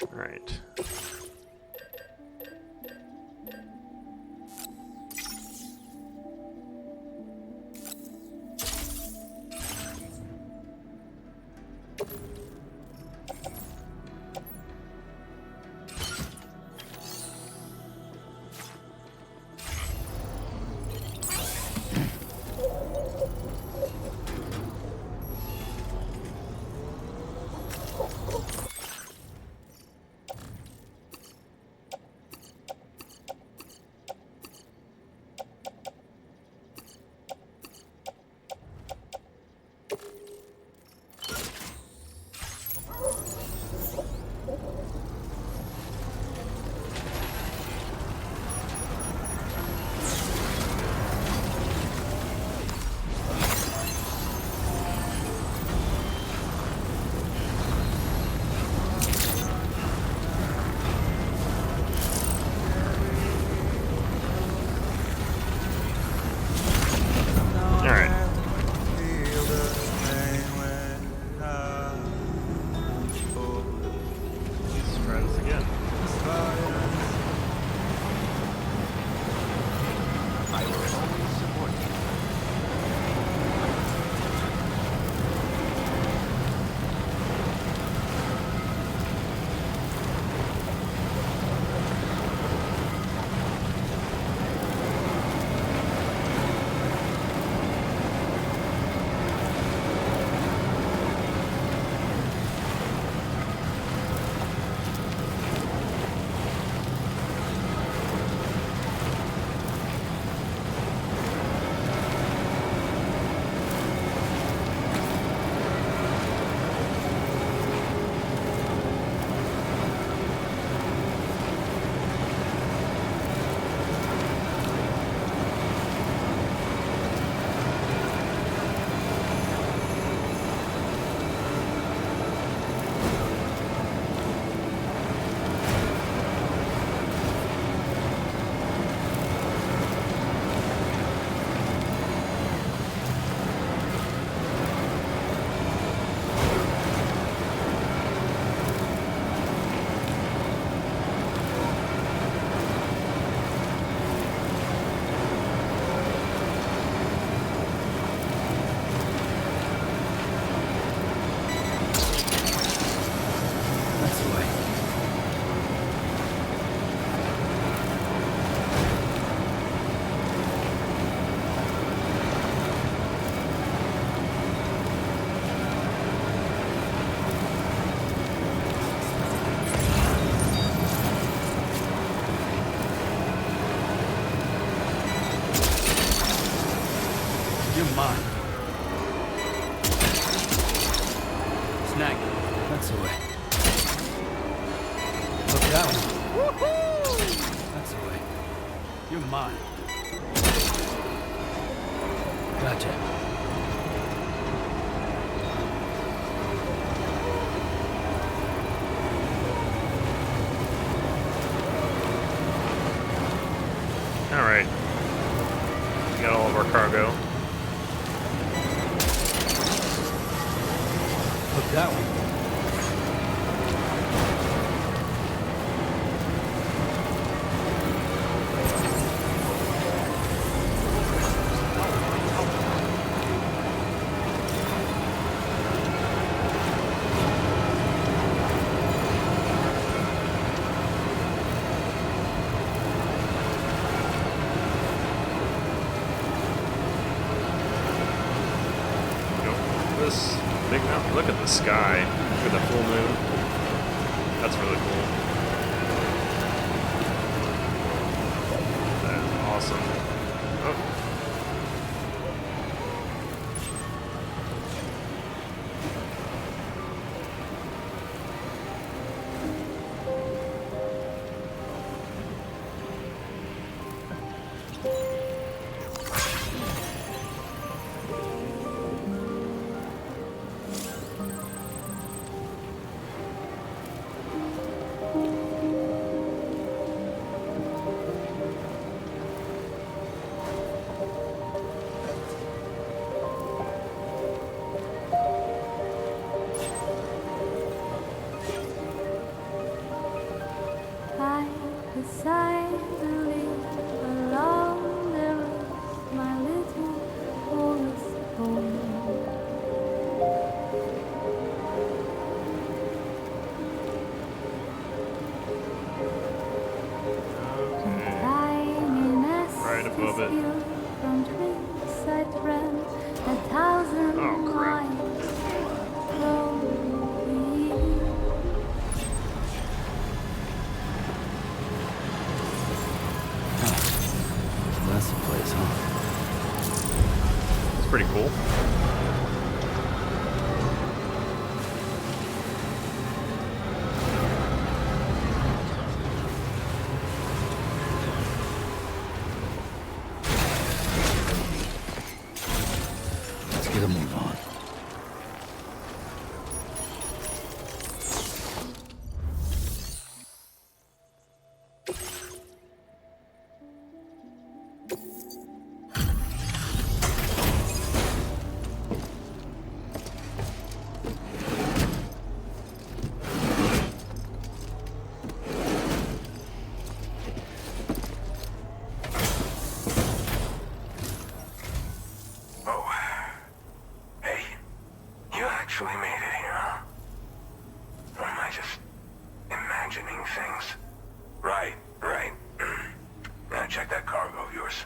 All right. mine. Gotcha. Alright. We got all of our cargo. Look that way. This big mountain. Look at the sky. Look at the full moon. That's really cool. That is awesome. Oh. Above it. Oh, crap. That's the place, huh? It's pretty cool. Get a move on. Actually made it here, huh? Or am I just imagining things? Right. Now check that cargo of yours.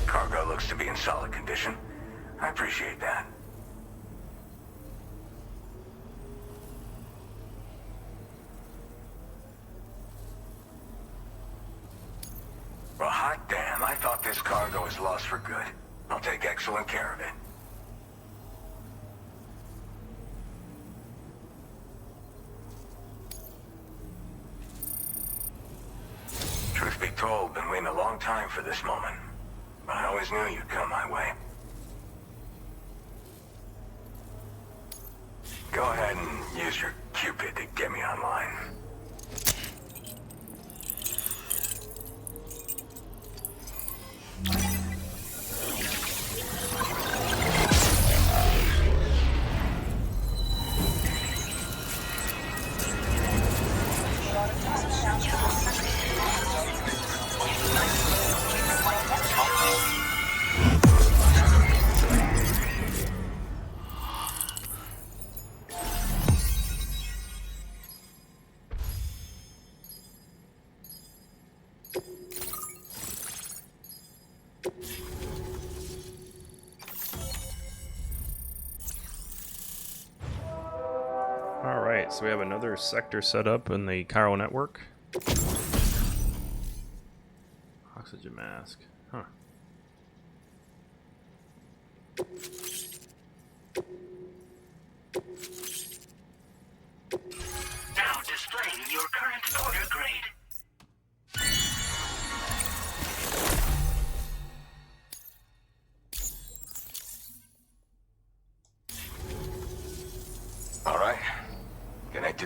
Cargo looks to be in solid condition. I appreciate that. Well, hot damn, I thought this cargo was lost for good. I'll take excellent care of it. Truth be told, been waiting a long time for this moment. But I always knew you'd come my way. Go ahead and use your Cupid to get me online. Alright, so we have another sector set up in the chiral network. Oxygen mask. Huh.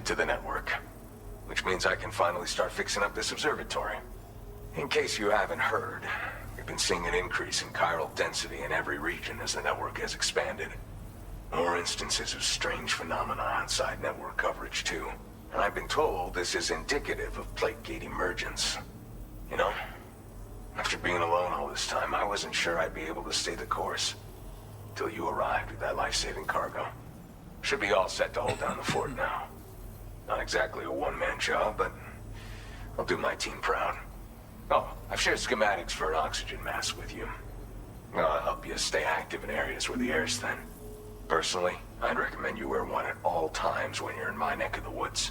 to the network. Which means I can finally start fixing up this observatory. In case you haven't heard, we've been seeing an increase in chiral density in every region as the network has expanded. More instances of strange phenomena outside network coverage, too. And I've been told this is indicative of plate gate emergence. You know, after being alone all this time, I wasn't sure I'd be able to stay the course. Till you arrived with that life-saving cargo. Should be all set to hold down the fort now. Not exactly a one-man job, but I'll do my team proud. Oh, I've shared schematics for an oxygen mask with you. I'll help you stay active in areas where the air's thin. Personally, I'd recommend you wear one at all times when you're in my neck of the woods.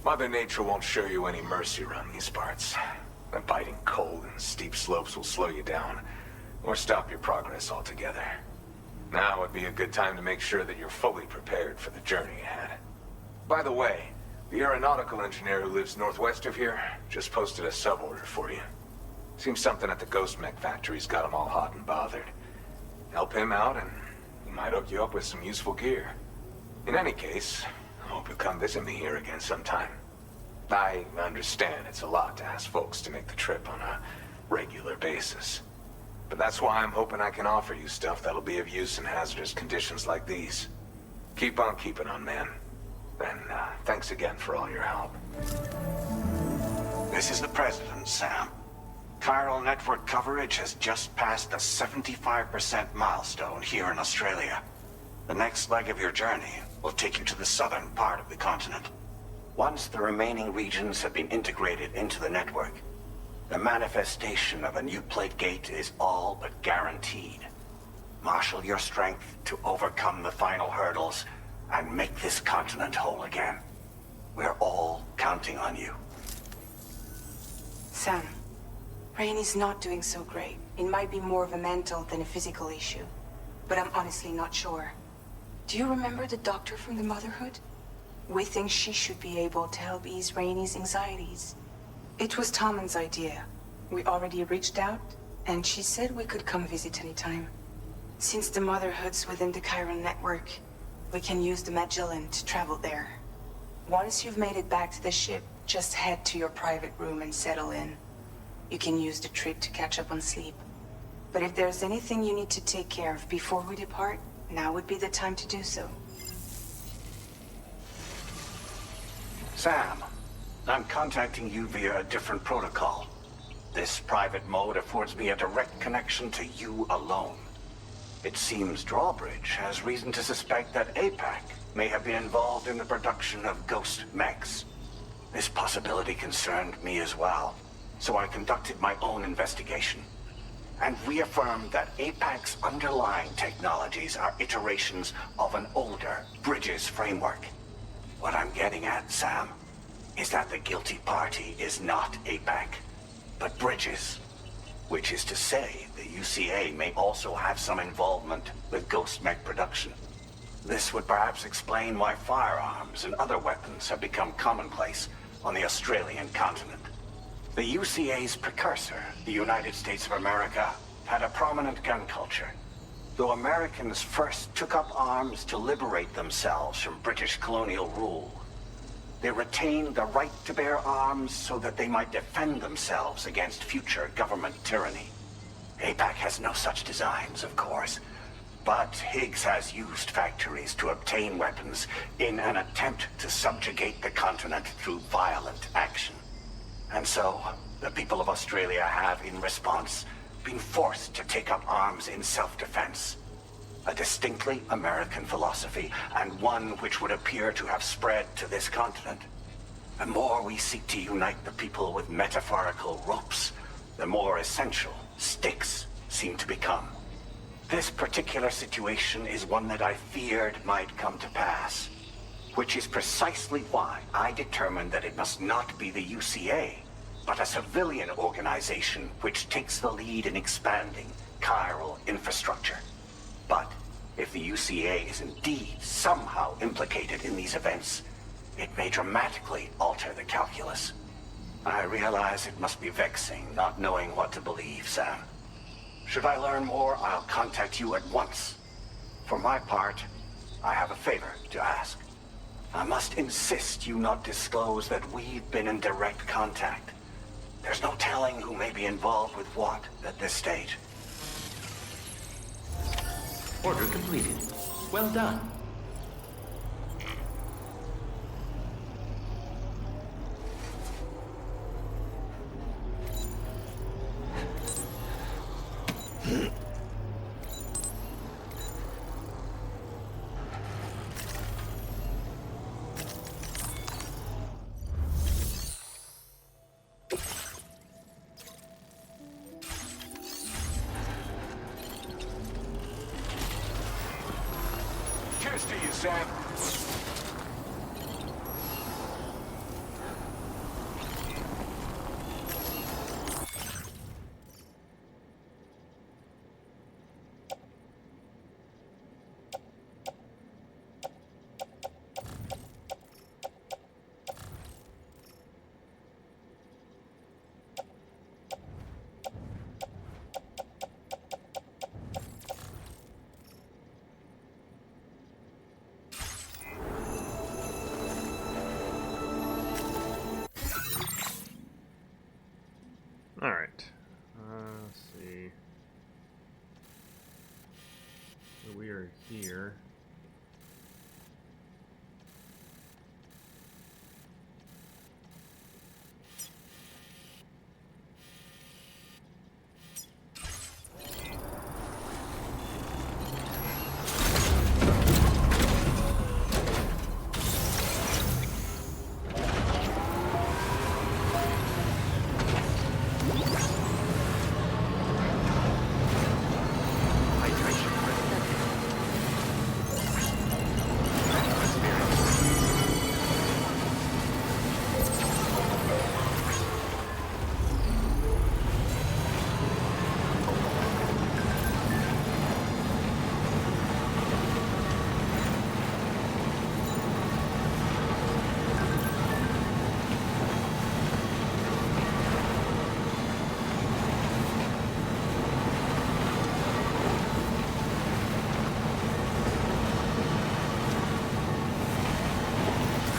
Mother Nature won't show you any mercy around these parts. The biting cold and steep slopes will slow you down, or stop your progress altogether. Now would be a good time to make sure that you're fully prepared for the journey ahead. By the way, the aeronautical engineer who lives northwest of here just posted a sub-order for you. Seems something at the Ghost Mech factory's got him all hot and bothered. Help him out and he might hook you up with some useful gear. In any case, I hope you'll come visit me here again sometime. I understand it's a lot to ask folks to make the trip on a regular basis. But that's why I'm hoping I can offer you stuff that'll be of use in hazardous conditions like these. Keep on keeping on, man. And thanks again for all your help. This is the President, Sam. Chiral network coverage has just passed the 75% milestone here in Australia. The next leg of your journey will take you to the southern part of the continent. Once the remaining regions have been integrated into the network, the manifestation of a new plate gate is all but guaranteed. Marshal your strength to overcome the final hurdles and make this continent whole again. We're all counting on you. Sam, Rainey's not doing so great. It might be more of a mental than a physical issue, but I'm honestly not sure. Do you remember the doctor from the Motherhood? We think she should be able to help ease Rainey's anxieties. It was Tommen's idea. We already reached out, and she said we could come visit anytime. Since the Motherhood's within the Chiron network, we can use the Magellan to travel there. Once you've made it back to the ship, just head to your private room and settle in. You can use the trip to catch up on sleep. But if there's anything you need to take care of before we depart, now would be the time to do so. Sam, I'm contacting you via a different protocol. This private mode affords me a direct connection to you alone. It seems Drawbridge has reason to suspect that APAC may have been involved in the production of ghost mechs. This possibility concerned me as well, so I conducted my own investigation and reaffirmed that APAC's underlying technologies are iterations of an older Bridges framework. What I'm getting at, Sam, is that the guilty party is not APAC, but Bridges. Which is to say, the UCA may also have some involvement with ghost mech production. This would perhaps explain why firearms and other weapons have become commonplace on the Australian continent. The UCA's precursor, the United States of America, had a prominent gun culture. Though Americans first took up arms to liberate themselves from British colonial rule, they retained the right to bear arms so that they might defend themselves against future government tyranny. APAC has no such designs, of course, but Higgs has used factories to obtain weapons in an attempt to subjugate the continent through violent action. And so, the people of Australia have, in response, been forced to take up arms in self-defense. A distinctly American philosophy, and one which would appear to have spread to this continent. The more we seek to unite the people with metaphorical ropes, the more essential sticks seem to become. This particular situation is one that I feared might come to pass, which is precisely why I determined that it must not be the UCA, but a civilian organization which takes the lead in expanding chiral infrastructure. But if the UCA is indeed somehow implicated in these events, it may dramatically alter the calculus. I realize it must be vexing not knowing what to believe, Sam. Should I learn more, I'll contact you at once. For my part, I have a favor to ask. I must insist you not disclose that we've been in direct contact. There's no telling who may be involved with what at this stage. Order completed. Well done. Cheers to you, Sam. Alright. Let's see. So we are here.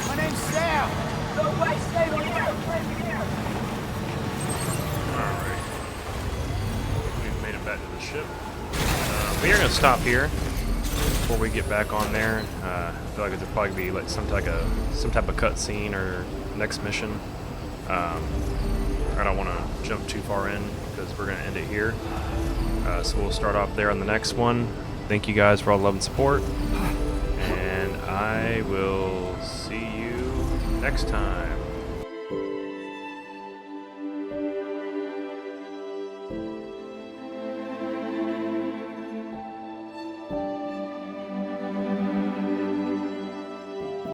My name's Sam! The way stay here! Alright. We've made it back to the ship. We are going to stop here before we get back on there. I feel like there'll probably be like some type of cutscene or next mission. I don't want to jump too far in because we're going to end it here. So we'll start off there on the next one. Thank you guys for all the love and support. And I will see you next time.